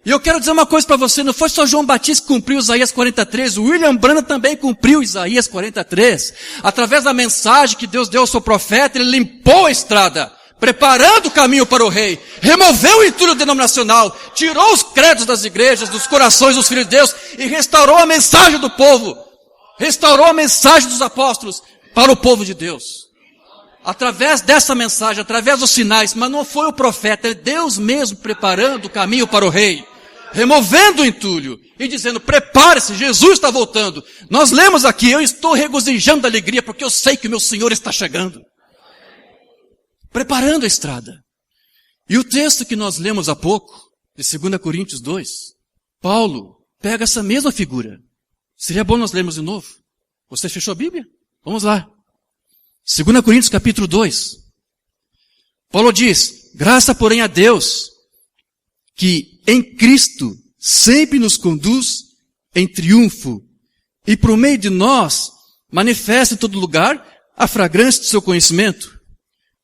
E eu quero dizer uma coisa para você, não foi só João Batista que cumpriu Isaías 43, o William Branham também cumpriu Isaías 43. Através da mensagem que Deus deu ao seu profeta, ele limpou a estrada, preparando o caminho para o rei, removeu o entulho denominacional, tirou os credos das igrejas, dos corações dos filhos de Deus e restaurou a mensagem do povo, restaurou a mensagem dos apóstolos para o povo de Deus. Através dessa mensagem, através dos sinais, mas não foi o profeta, é Deus mesmo preparando o caminho para o rei, removendo o entulho e dizendo, prepare-se, Jesus está voltando. Nós lemos aqui, eu estou regozijando da alegria porque eu sei que o meu Senhor está chegando. Preparando a estrada. E o texto que nós lemos há pouco, de 2 Coríntios 2, Paulo pega essa mesma figura. Seria bom nós lermos de novo. Você fechou a Bíblia? Vamos lá. 2 Coríntios capítulo 2. Paulo diz, graça porém a Deus, que em Cristo sempre nos conduz em triunfo, e por meio de nós manifesta em todo lugar a fragrância do seu conhecimento.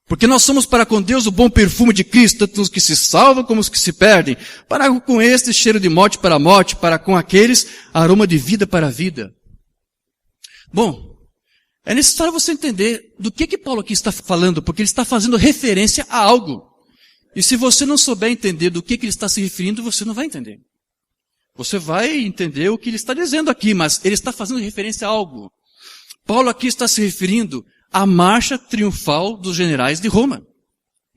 Porque nós somos para com Deus o bom perfume de Cristo, tanto os que se salvam como os que se perdem. Para com estes cheiro de morte para a morte, para com aqueles aroma de vida para a vida. Bom, é necessário você entender do que Paulo aqui está falando, porque ele está fazendo referência a algo. E se você não souber entender do que ele está se referindo, você não vai entender. Você vai entender o que ele está dizendo aqui, mas ele está fazendo referência a algo. Paulo aqui está se referindo à marcha triunfal dos generais de Roma.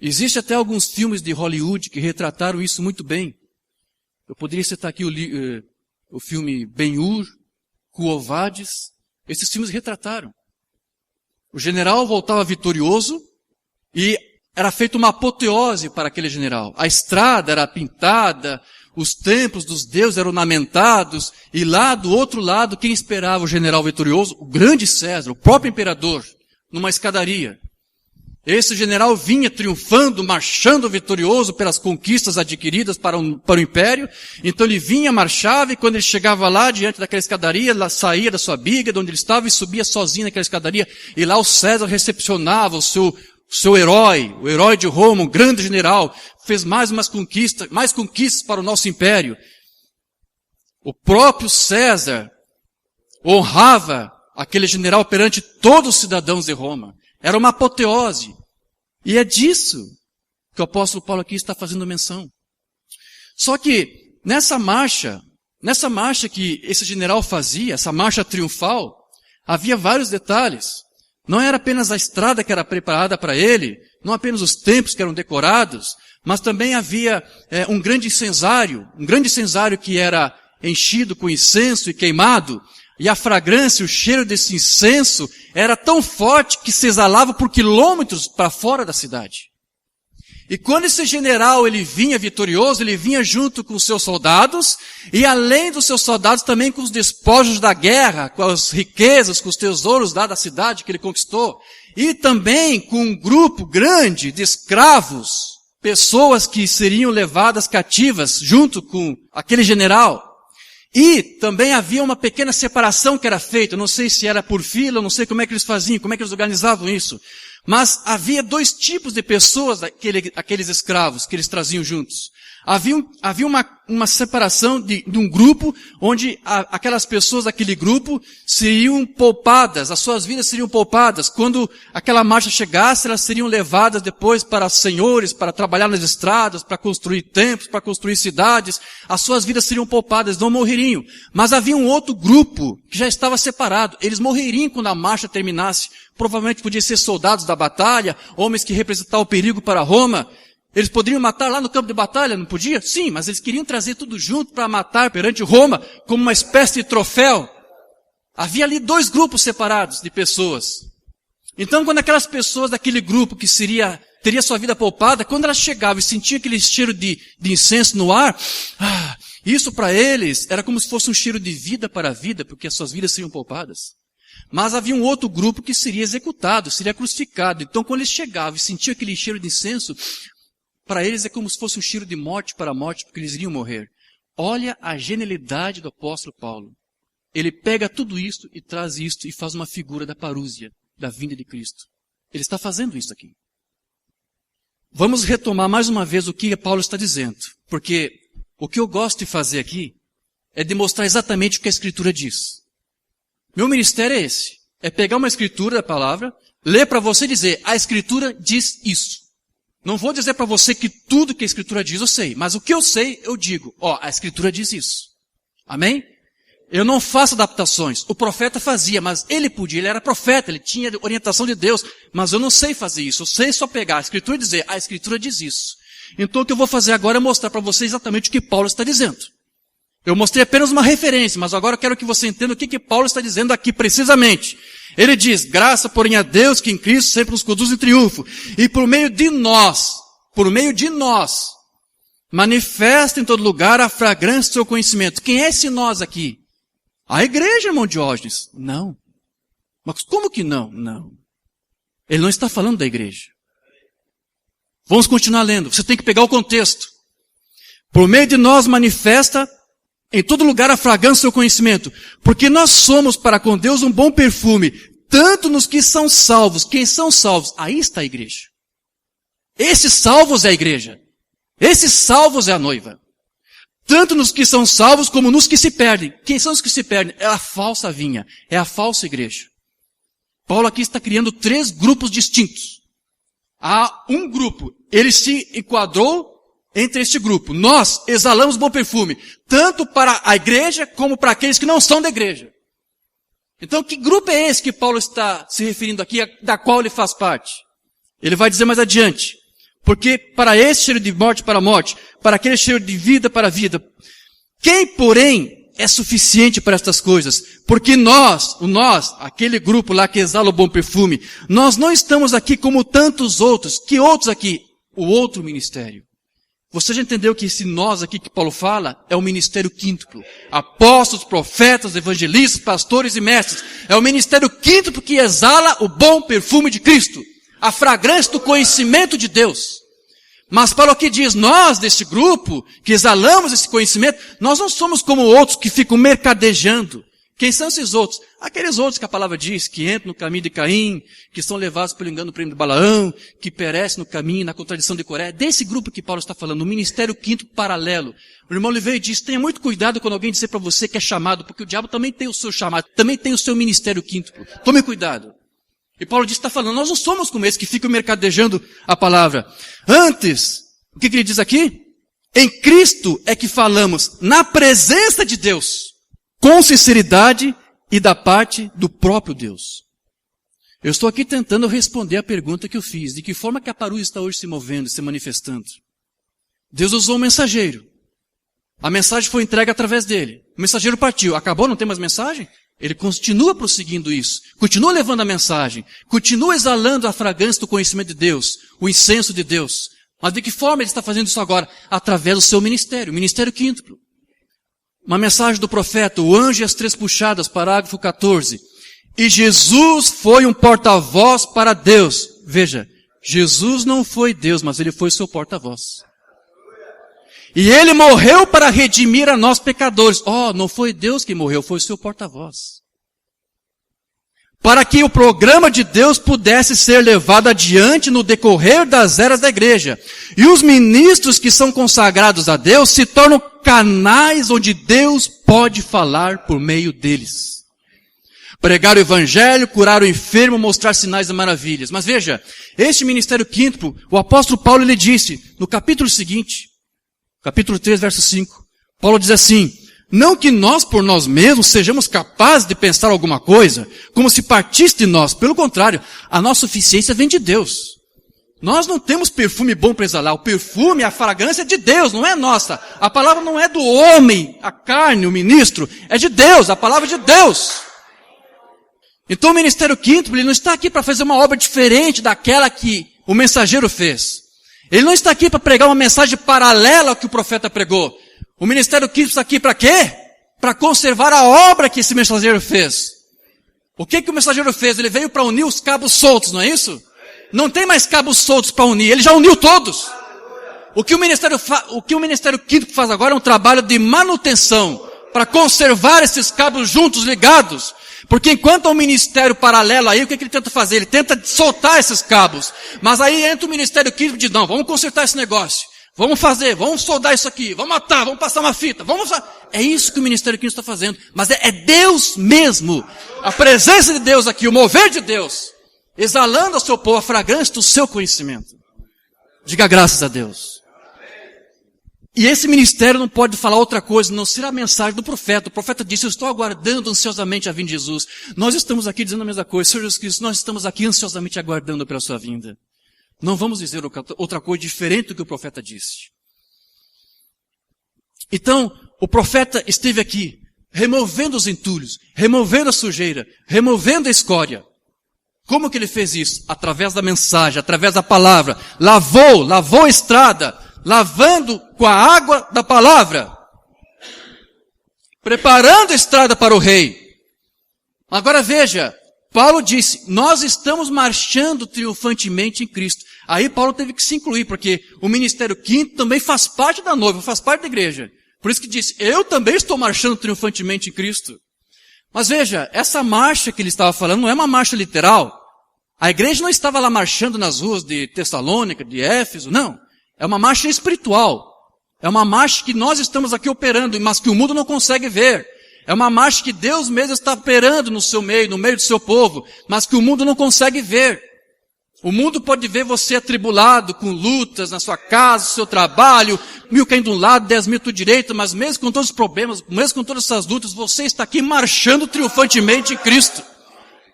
Existem até alguns filmes de Hollywood que retrataram isso muito bem. Eu poderia citar aqui o filme Ben-Hur, Quo Vadis. Esses filmes retrataram. O general voltava vitorioso e era feita uma apoteose para aquele general. A estrada era pintada, os templos dos deuses eram ornamentados, e lá do outro lado, quem esperava o general vitorioso? O grande César, o próprio imperador, numa escadaria. Esse general vinha triunfando, marchando vitorioso pelas conquistas adquiridas para o império. Então ele vinha, marchava, e quando ele chegava lá diante daquela escadaria, lá saía da sua biga, de onde ele estava, e subia sozinho naquela escadaria. E lá o César recepcionava o seu herói, o herói de Roma, um grande general, fez mais conquistas para o nosso império. O próprio César honrava aquele general perante todos os cidadãos de Roma. Era uma apoteose. E é disso que o apóstolo Paulo aqui está fazendo menção. Só que nessa marcha que esse general fazia, essa marcha triunfal, havia vários detalhes. Não era apenas a estrada que era preparada para ele, não apenas os templos que eram decorados, mas também havia um grande incensário que era enchido com incenso e queimado. E a fragrância, o cheiro desse incenso era tão forte que se exalava por quilômetros para fora da cidade. E quando esse general ele vinha vitorioso, ele vinha junto com os seus soldados, e além dos seus soldados também com os despojos da guerra, com as riquezas, com os tesouros lá da cidade que ele conquistou, e também com um grupo grande de escravos, pessoas que seriam levadas cativas junto com aquele general. E também havia uma pequena separação que era feita, não sei se era por fila, não sei como é que eles faziam, como é que eles organizavam isso. Mas havia dois tipos de pessoas, aqueles escravos que eles traziam juntos. Havia uma separação de um grupo, onde aquelas pessoas daquele grupo seriam poupadas, as suas vidas seriam poupadas. Quando aquela marcha chegasse, elas seriam levadas depois para senhores, para trabalhar nas estradas, para construir templos, para construir cidades. As suas vidas seriam poupadas, não morreriam. Mas havia um outro grupo que já estava separado. Eles morreriam quando a marcha terminasse. Provavelmente podiam ser soldados da batalha, homens que representavam o perigo para Roma. Eles poderiam matar lá no campo de batalha, não podia? Sim, mas eles queriam trazer tudo junto para matar perante Roma, como uma espécie de troféu. Havia ali dois grupos separados de pessoas. Então, quando aquelas pessoas daquele grupo que teria sua vida poupada, quando elas chegavam e sentiam aquele cheiro de incenso no ar, isso para eles era como se fosse um cheiro de vida para a vida, porque as suas vidas seriam poupadas. Mas havia um outro grupo que seria executado, seria crucificado. Então, quando eles chegavam e sentiam aquele cheiro de incenso, para eles é como se fosse um cheiro de morte para a morte, porque eles iriam morrer. Olha a genialidade do apóstolo Paulo. Ele pega tudo isto e traz isto e faz uma figura da parúzia, da vinda de Cristo. Ele está fazendo isso aqui. Vamos retomar mais uma vez o que Paulo está dizendo. Porque o que eu gosto de fazer aqui é demonstrar exatamente o que a Escritura diz. Meu ministério é esse. É pegar uma Escritura da palavra, ler para você e dizer, a Escritura diz isso. Não vou dizer para você que tudo que a Escritura diz eu sei. Mas o que eu sei, eu digo. A Escritura diz isso. Amém? Eu não faço adaptações. O profeta fazia, mas ele podia, ele era profeta, ele tinha orientação de Deus. Mas eu não sei fazer isso. Eu sei só pegar a Escritura e dizer, a Escritura diz isso. Então o que eu vou fazer agora é mostrar para você exatamente o que Paulo está dizendo. Eu mostrei apenas uma referência, mas agora eu quero que você entenda o que Paulo está dizendo aqui precisamente. Ele diz, graça porém a Deus que em Cristo sempre nos conduz em triunfo. E por meio de nós, manifesta em todo lugar a fragrância do seu conhecimento. Quem é esse nós aqui? A igreja, irmão Diógenes. Não. Mas como que não? Não. Ele não está falando da igreja. Vamos continuar lendo. Você tem que pegar o contexto. Por meio de nós manifesta em todo lugar a fragrância do seu conhecimento. Porque nós somos para com Deus um bom perfume, tanto nos que são salvos. Quem são salvos? Aí está a igreja. Esses salvos é a igreja. Esses salvos é a noiva. Tanto nos que são salvos como nos que se perdem. Quem são os que se perdem? É a falsa vinha. É a falsa igreja. Paulo aqui está criando 3 grupos distintos. Há um grupo. Ele se enquadrou entre este grupo. Nós exalamos bom perfume. Tanto para a igreja como para aqueles que não são da igreja. Então que grupo é esse que Paulo está se referindo aqui, da qual ele faz parte? Ele vai dizer mais adiante. Porque para esse cheiro de morte para a morte, para aquele cheiro de vida para a vida. Quem, porém, é suficiente para estas coisas? Porque nós, aquele grupo lá que exala o bom perfume, nós não estamos aqui como tantos outros. Que outros aqui? O outro ministério. Você já entendeu que esse nós aqui que Paulo fala é o ministério quíntuplo. Apóstolos, profetas, evangelistas, pastores e mestres. É o ministério quíntuplo que exala o bom perfume de Cristo. A fragrância do conhecimento de Deus. Mas Paulo aqui diz, nós desse grupo, que exalamos esse conhecimento, nós não somos como outros que ficam mercadejando. Quem são esses outros? Aqueles outros que a palavra diz, que entram no caminho de Caim, que são levados pelo engano do prêmio de Balaão, que perecem no caminho, na contradição de Coré. Desse grupo que Paulo está falando, o ministério quinto paralelo. O irmão Oliveira diz, tenha muito cuidado quando alguém dizer para você que é chamado, porque o diabo também tem o seu chamado, também tem o seu ministério quinto. Tome cuidado. E Paulo diz, está falando, nós não somos como esses que ficam mercadejando a palavra. Antes, o que ele diz aqui? Em Cristo é que falamos na presença de Deus, com sinceridade e da parte do próprio Deus. Eu estou aqui tentando responder a pergunta que eu fiz, de que forma que a parousia está hoje se movendo, se manifestando. Deus usou um mensageiro. A mensagem foi entregue através dele. O mensageiro partiu. Acabou, não tem mais mensagem? Ele continua prosseguindo isso, continua levando a mensagem, continua exalando a fragrância do conhecimento de Deus, o incenso de Deus. Mas de que forma ele está fazendo isso agora? Através do seu ministério, o ministério quíntuplo. Uma mensagem do profeta, o anjo e as 3 puxadas, parágrafo 14. E Jesus foi um porta-voz para Deus. Veja, Jesus não foi Deus, mas ele foi seu porta-voz. E ele morreu para redimir a nós pecadores. Não foi Deus que morreu, foi o seu porta-voz. Para que o programa de Deus pudesse ser levado adiante no decorrer das eras da igreja. E os ministros que são consagrados a Deus se tornam canais onde Deus pode falar por meio deles. Pregar o evangelho, curar o enfermo, mostrar sinais e maravilhas. Mas veja, este ministério quíntuplo, o apóstolo Paulo ele disse, no capítulo seguinte, capítulo 3, verso 5, Paulo diz assim, não que nós por nós mesmos sejamos capazes de pensar alguma coisa, como se partisse de nós. Pelo contrário, a nossa suficiência vem de Deus. Nós não temos perfume bom para exalar. O perfume, a fragrância é de Deus, não é nossa. A palavra não é do homem, a carne, o ministro. É de Deus, a palavra é de Deus. Então o ministério quíntuplo, ele não está aqui para fazer uma obra diferente daquela que o mensageiro fez. Ele não está aqui para pregar uma mensagem paralela ao que o profeta pregou. O ministério quíntuplo está aqui para quê? Para conservar a obra que esse mensageiro fez. O que o mensageiro fez? Ele veio para unir os cabos soltos, não é isso? Não tem mais cabos soltos para unir, ele já uniu todos. O que o ministério quíntuplo faz agora é um trabalho de manutenção, para conservar esses cabos juntos, ligados. Porque enquanto há um ministério paralelo aí, o que ele tenta fazer? Ele tenta soltar esses cabos. Mas aí entra o ministério químico e diz, não, vamos consertar esse negócio. Vamos fazer, vamos soldar isso aqui, vamos matar, vamos passar uma fita, vamos... É isso que o ministério químico está fazendo. Mas é Deus mesmo. A presença de Deus aqui, o mover de Deus, exalando ao seu povo a fragrância do seu conhecimento. Diga graças a Deus. E esse ministério não pode falar outra coisa, não ser a mensagem do profeta. O profeta disse, eu estou aguardando ansiosamente a vinda de Jesus. Nós estamos aqui dizendo a mesma coisa. Senhor Jesus Cristo, nós estamos aqui ansiosamente aguardando pela sua vinda. Não vamos dizer outra coisa diferente do que o profeta disse. Então, o profeta esteve aqui, removendo os entulhos, removendo a sujeira, removendo a escória. Como que ele fez isso? Através da mensagem, através da palavra. Lavou a estrada, lavando com a água da palavra. Preparando a estrada para o rei. Agora veja, Paulo disse, nós estamos marchando triunfantemente em Cristo. Aí Paulo teve que se incluir, porque o ministério quinto também faz parte da noiva, faz parte da igreja. Por isso que disse, eu também estou marchando triunfantemente em Cristo. Mas veja, essa marcha que ele estava falando não é uma marcha literal. A igreja não estava lá marchando nas ruas de Tessalônica, de Éfeso, não. É uma marcha espiritual. É uma marcha que nós estamos aqui operando, mas que o mundo não consegue ver. É uma marcha que Deus mesmo está operando no seu meio, no meio do seu povo, mas que o mundo não consegue ver. O mundo pode ver você atribulado, com lutas na sua casa, no seu trabalho, 1000 caindo de um lado, 10.000 do direito, mas mesmo com todos os problemas, mesmo com todas essas lutas, você está aqui marchando triunfantemente em Cristo.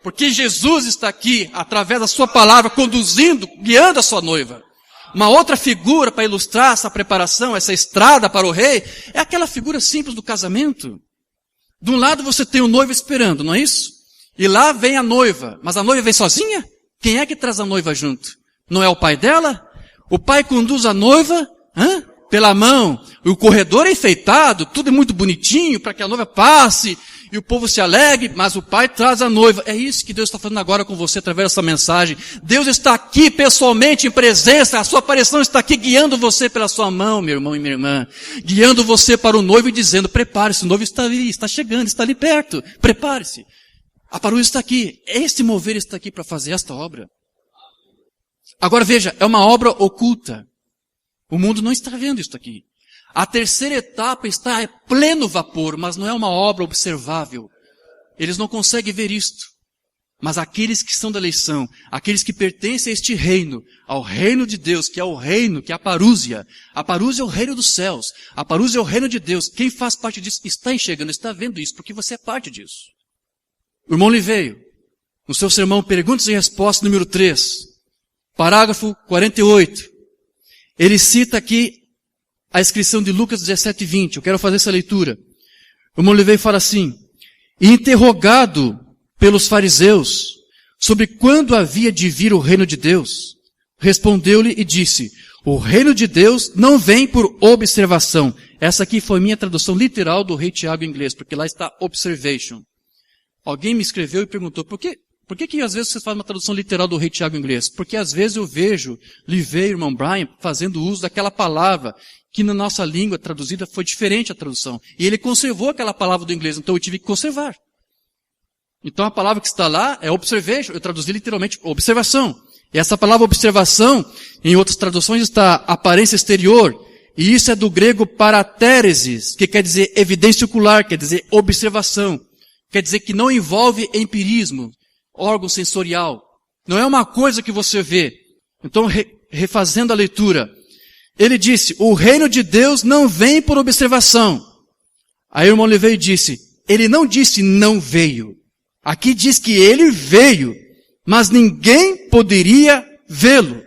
Porque Jesus está aqui, através da sua palavra, conduzindo, guiando a sua noiva. Uma outra figura para ilustrar essa preparação, essa estrada para o rei, é aquela figura simples do casamento. De um lado você tem o noivo esperando, não é isso? E lá vem a noiva. Mas a noiva vem sozinha? Quem é que traz a noiva junto? Não é o pai dela? O pai conduz a noiva, pela mão. O corredor é enfeitado, tudo é muito bonitinho para que a noiva passe e o povo se alegre, mas o pai traz a noiva. É isso que Deus está fazendo agora com você através dessa mensagem. Deus está aqui pessoalmente em presença, a sua aparição está aqui guiando você pela sua mão, meu irmão e minha irmã. Guiando você para o noivo e dizendo, prepare-se, o noivo está ali, está chegando, está ali perto, prepare-se. A parousia está aqui, este mover está aqui para fazer esta obra. Agora veja, é uma obra oculta. O mundo não está vendo isso aqui. A terceira etapa está a pleno vapor, mas não é uma obra observável. Eles não conseguem ver isto. Mas aqueles que são da eleição, aqueles que pertencem a este reino, ao reino de Deus, que é o reino, que é a parousia. A parousia é o reino dos céus. A parousia é o reino de Deus. Quem faz parte disso está enxergando, está vendo isso, porque você é parte disso. O irmão Liveio, no seu sermão Perguntas e Respostas número 3, parágrafo 48, ele cita aqui a inscrição de Lucas 17:20. Eu quero fazer essa leitura. O irmão Liveio fala assim, e interrogado pelos fariseus sobre quando havia de vir o reino de Deus, respondeu-lhe e disse, o reino de Deus não vem por observação. Essa aqui foi minha tradução literal do Rei Tiago em inglês, porque lá está observation. Alguém me escreveu e perguntou, por que às vezes você faz uma tradução literal do Rei Tiago em inglês? Porque às vezes eu vejo Liveio, irmão Brian, fazendo uso daquela palavra que na nossa língua traduzida foi diferente a tradução. E ele conservou aquela palavra do inglês, então eu tive que conservar. Então a palavra que está lá é observation, eu traduzi literalmente observação. E essa palavra observação, em outras traduções está aparência exterior, e isso é do grego paratéresis, que quer dizer evidência ocular, quer dizer observação. Quer dizer que não envolve empirismo, órgão sensorial. Não é uma coisa que você vê. Então, refazendo a leitura, ele disse, o reino de Deus não vem por observação. Aí o irmão Liveio disse, ele não disse não veio. Aqui diz que ele veio, mas ninguém poderia vê-lo.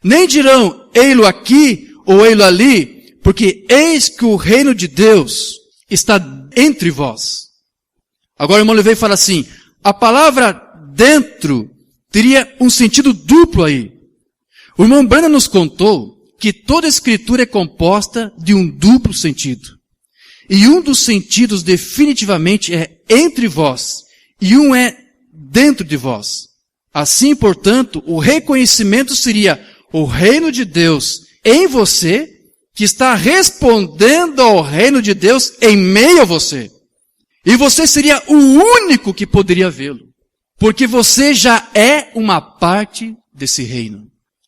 Nem dirão, ei-lo aqui ou ei-lo ali, porque eis que o reino de Deus está entre vós. Agora o irmão Liveio fala assim, a palavra dentro teria um sentido duplo aí. O irmão Branham nos contou que toda a escritura é composta de um duplo sentido. E um dos sentidos definitivamente é entre vós, e um é dentro de vós. Assim, portanto, o reconhecimento seria o reino de Deus em você, que está respondendo ao reino de Deus em meio a você. E você seria o único que poderia vê-lo. Porque você já é uma parte desse reino.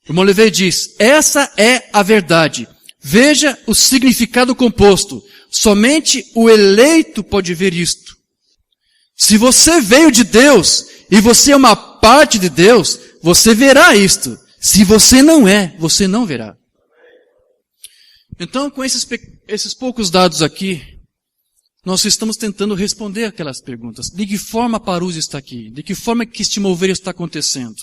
O irmão Levey diz, essa é a verdade. Veja o significado composto. Somente o eleito pode ver isto. Se você veio de Deus e você é uma parte de Deus, você verá isto. Se você não é, você não verá. Então, com esses poucos dados aqui, nós estamos tentando responder aquelas perguntas. De que forma a parousia está aqui? De que forma que este mover está acontecendo?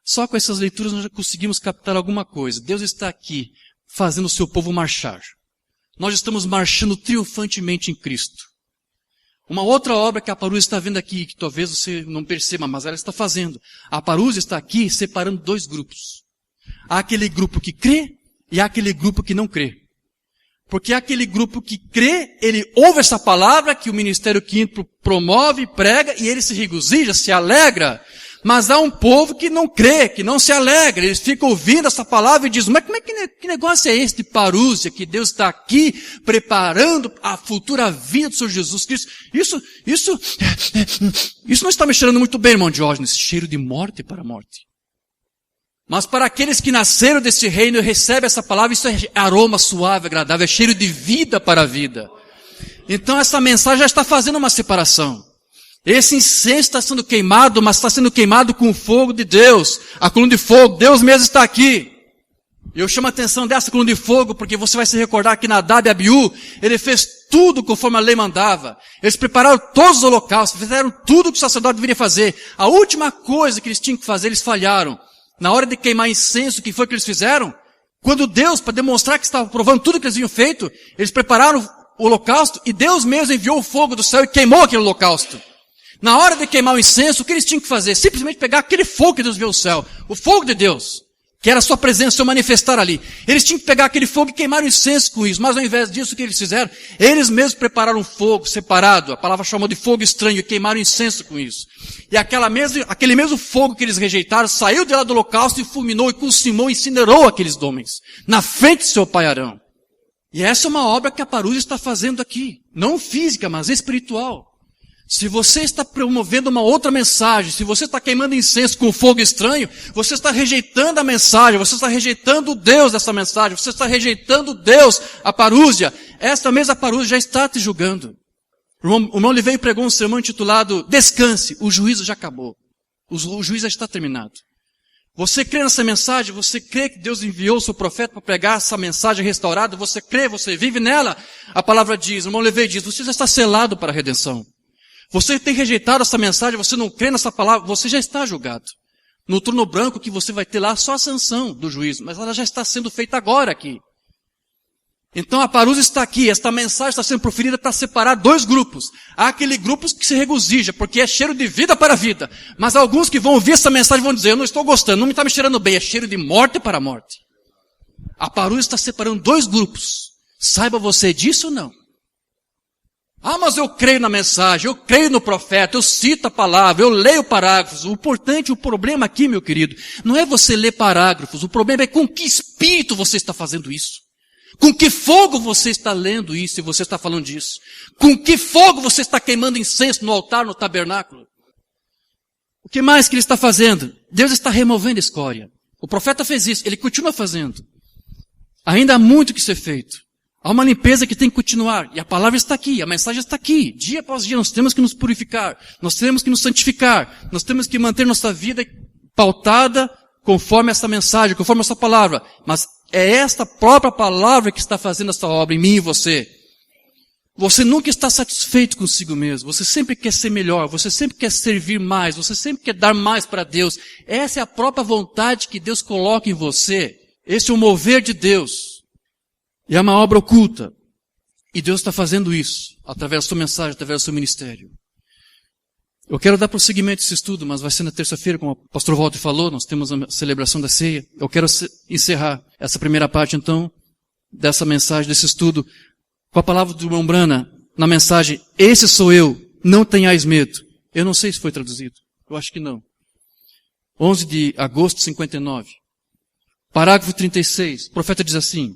Só com essas leituras nós já conseguimos captar alguma coisa. Deus está aqui, fazendo o seu povo marchar. Nós estamos marchando triunfantemente em Cristo. Uma outra obra que a parousia está vendo aqui, que talvez você não perceba, mas ela está fazendo. A parousia está aqui separando dois grupos. Há aquele grupo que crê e há aquele grupo que não crê. Porque aquele grupo que crê, ele ouve essa palavra que o Ministério Quinto promove, prega, e ele se regozija, se alegra. Mas há um povo que não crê, que não se alegra. Eles ficam ouvindo essa palavra e dizem, mas como é que negócio é esse de parousia, que Deus está aqui preparando a futura vida do Senhor Jesus Cristo? Isso não está me cheirando muito bem, irmão Diógenes. Cheiro de morte para a morte. Mas para aqueles que nasceram desse reino e recebem essa palavra, isso é aroma suave, agradável, é cheiro de vida para a vida. Então essa mensagem já está fazendo uma separação. Esse incenso está sendo queimado, mas está sendo queimado com o fogo de Deus. A coluna de fogo, Deus mesmo está aqui. Eu chamo a atenção dessa coluna de fogo, porque você vai se recordar que Nadab e Abiú, ele fez tudo conforme a lei mandava. Eles prepararam todos os holocaustos, fizeram tudo o que o sacerdote deveria fazer. A última coisa que eles tinham que fazer, eles falharam. Na hora de queimar incenso, o que foi que eles fizeram? Quando Deus, para demonstrar que estava provando tudo que eles haviam feito, eles prepararam o holocausto e Deus mesmo enviou o fogo do céu e queimou aquele holocausto. Na hora de queimar o incenso, o que eles tinham que fazer? Simplesmente pegar aquele fogo que Deus viu no céu. O fogo de Deus. Que era a sua presença, seu manifestar ali. Eles tinham que pegar aquele fogo e queimar o incenso com isso. Mas ao invés disso, o que eles fizeram? Eles mesmos prepararam um fogo separado. A palavra chamou de fogo estranho. E queimaram o incenso com isso. E aquele mesmo fogo que eles rejeitaram, saiu de lá do holocausto e fulminou e consumou e incinerou aqueles homens. Na frente de seu pai Arão. E essa é uma obra que a parousia está fazendo aqui. Não física, mas espiritual. Se você está promovendo uma outra mensagem, se você está queimando incenso com fogo estranho, você está rejeitando a mensagem, você está rejeitando o Deus dessa mensagem, você está rejeitando Deus, a parousia. Esta mesma parousia já está te julgando. O irmão Oliveira pregou um sermão intitulado Descanse, o juízo já acabou. O juízo já está terminado. Você crê nessa mensagem? Você crê que Deus enviou o seu profeta para pregar essa mensagem restaurada? Você crê, você vive nela? A palavra diz, o irmão Oliveira diz, você já está selado para a redenção. Você tem rejeitado essa mensagem, você não crê nessa palavra, você já está julgado. No trono branco que você vai ter lá só a sanção do juízo, mas ela já está sendo feita agora aqui. Então a parousia está aqui, esta mensagem está sendo proferida para separar dois grupos. Há aquele grupo que se regozija, porque é cheiro de vida para a vida. Mas alguns que vão ouvir essa mensagem vão dizer, eu não estou gostando, não me está me cheirando bem, é cheiro de morte para a morte. A parousia está separando dois grupos. Saiba você disso ou não? Ah, mas eu creio na mensagem, eu creio no profeta, eu cito a palavra, eu leio parágrafos. O importante, o problema aqui, meu querido, não é você ler parágrafos, o problema é com que espírito você está fazendo isso. Com que fogo você está lendo isso e você está falando disso? Com que fogo você está queimando incenso no altar, no tabernáculo? O que mais que ele está fazendo? Deus está removendo a escória. O profeta fez isso, ele continua fazendo. Ainda há muito que ser feito. Há uma limpeza que tem que continuar. E a palavra está aqui, a mensagem está aqui. Dia após dia nós temos que nos purificar. Nós temos que nos santificar. Nós temos que manter nossa vida pautada conforme essa mensagem, conforme essa palavra. Mas é esta própria palavra que está fazendo essa obra em mim e você. Você nunca está satisfeito consigo mesmo. Você sempre quer ser melhor. Você sempre quer servir mais. Você sempre quer dar mais para Deus. Essa é a própria vontade que Deus coloca em você. Esse é o mover de Deus. E é uma obra oculta. E Deus está fazendo isso, através da sua mensagem, através do seu ministério. Eu quero dar prosseguimento a esse estudo, mas vai ser na terça-feira, como o pastor Walter falou, nós temos a celebração da ceia. Eu quero encerrar essa primeira parte, então, dessa mensagem, desse estudo, com a palavra do irmão Brana, na mensagem, esse sou eu, não tenhais medo. Eu não sei se foi traduzido. Eu acho que não. 11 de agosto de 59. Parágrafo 36. O profeta diz assim,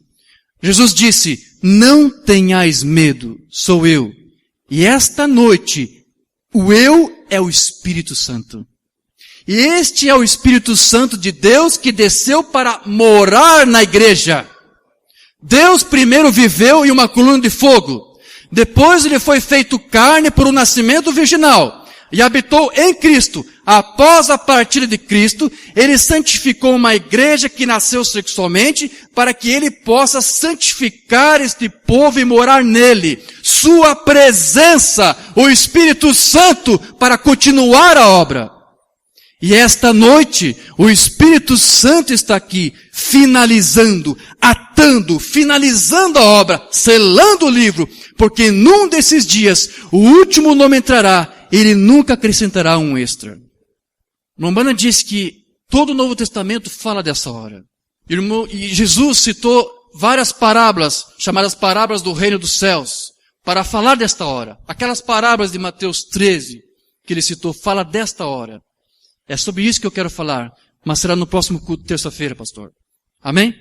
Jesus disse, não tenhais medo, sou eu. E esta noite, o eu é o Espírito Santo. E este é o Espírito Santo de Deus que desceu para morar na igreja. Deus primeiro viveu em uma coluna de fogo. Depois ele foi feito carne por um nascimento virginal. E habitou em Cristo. Após a partida de Cristo, ele santificou uma igreja que nasceu sexualmente para que ele possa santificar este povo e morar nele. Sua presença, o Espírito Santo, para continuar a obra. E esta noite, o Espírito Santo está aqui, finalizando, atando, finalizando a obra, selando o livro, porque num desses dias, o último nome entrará, ele nunca acrescentará um extra. Romana diz que todo o Novo Testamento fala dessa hora. E Jesus citou várias parábolas, chamadas parábolas do reino dos céus, para falar desta hora. Aquelas parábolas de Mateus 13, que ele citou, fala desta hora. É sobre isso que eu quero falar, mas será no próximo culto, terça-feira, pastor. Amém?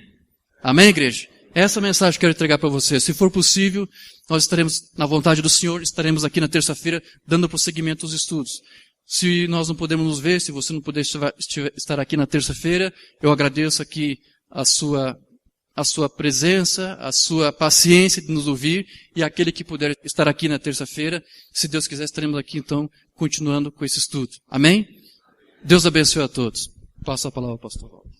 Amém, igreja? Essa mensagem que eu quero entregar para você. Se for possível, nós estaremos, na vontade do Senhor, estaremos aqui na terça-feira, dando prosseguimento aos estudos. Se nós não podemos nos ver, se você não puder estar aqui na terça-feira, eu agradeço aqui a sua presença, a sua paciência de nos ouvir, e aquele que puder estar aqui na terça-feira, se Deus quiser, estaremos aqui então, continuando com esse estudo. Amém? Deus abençoe a todos. Passo a palavra ao pastor Walter.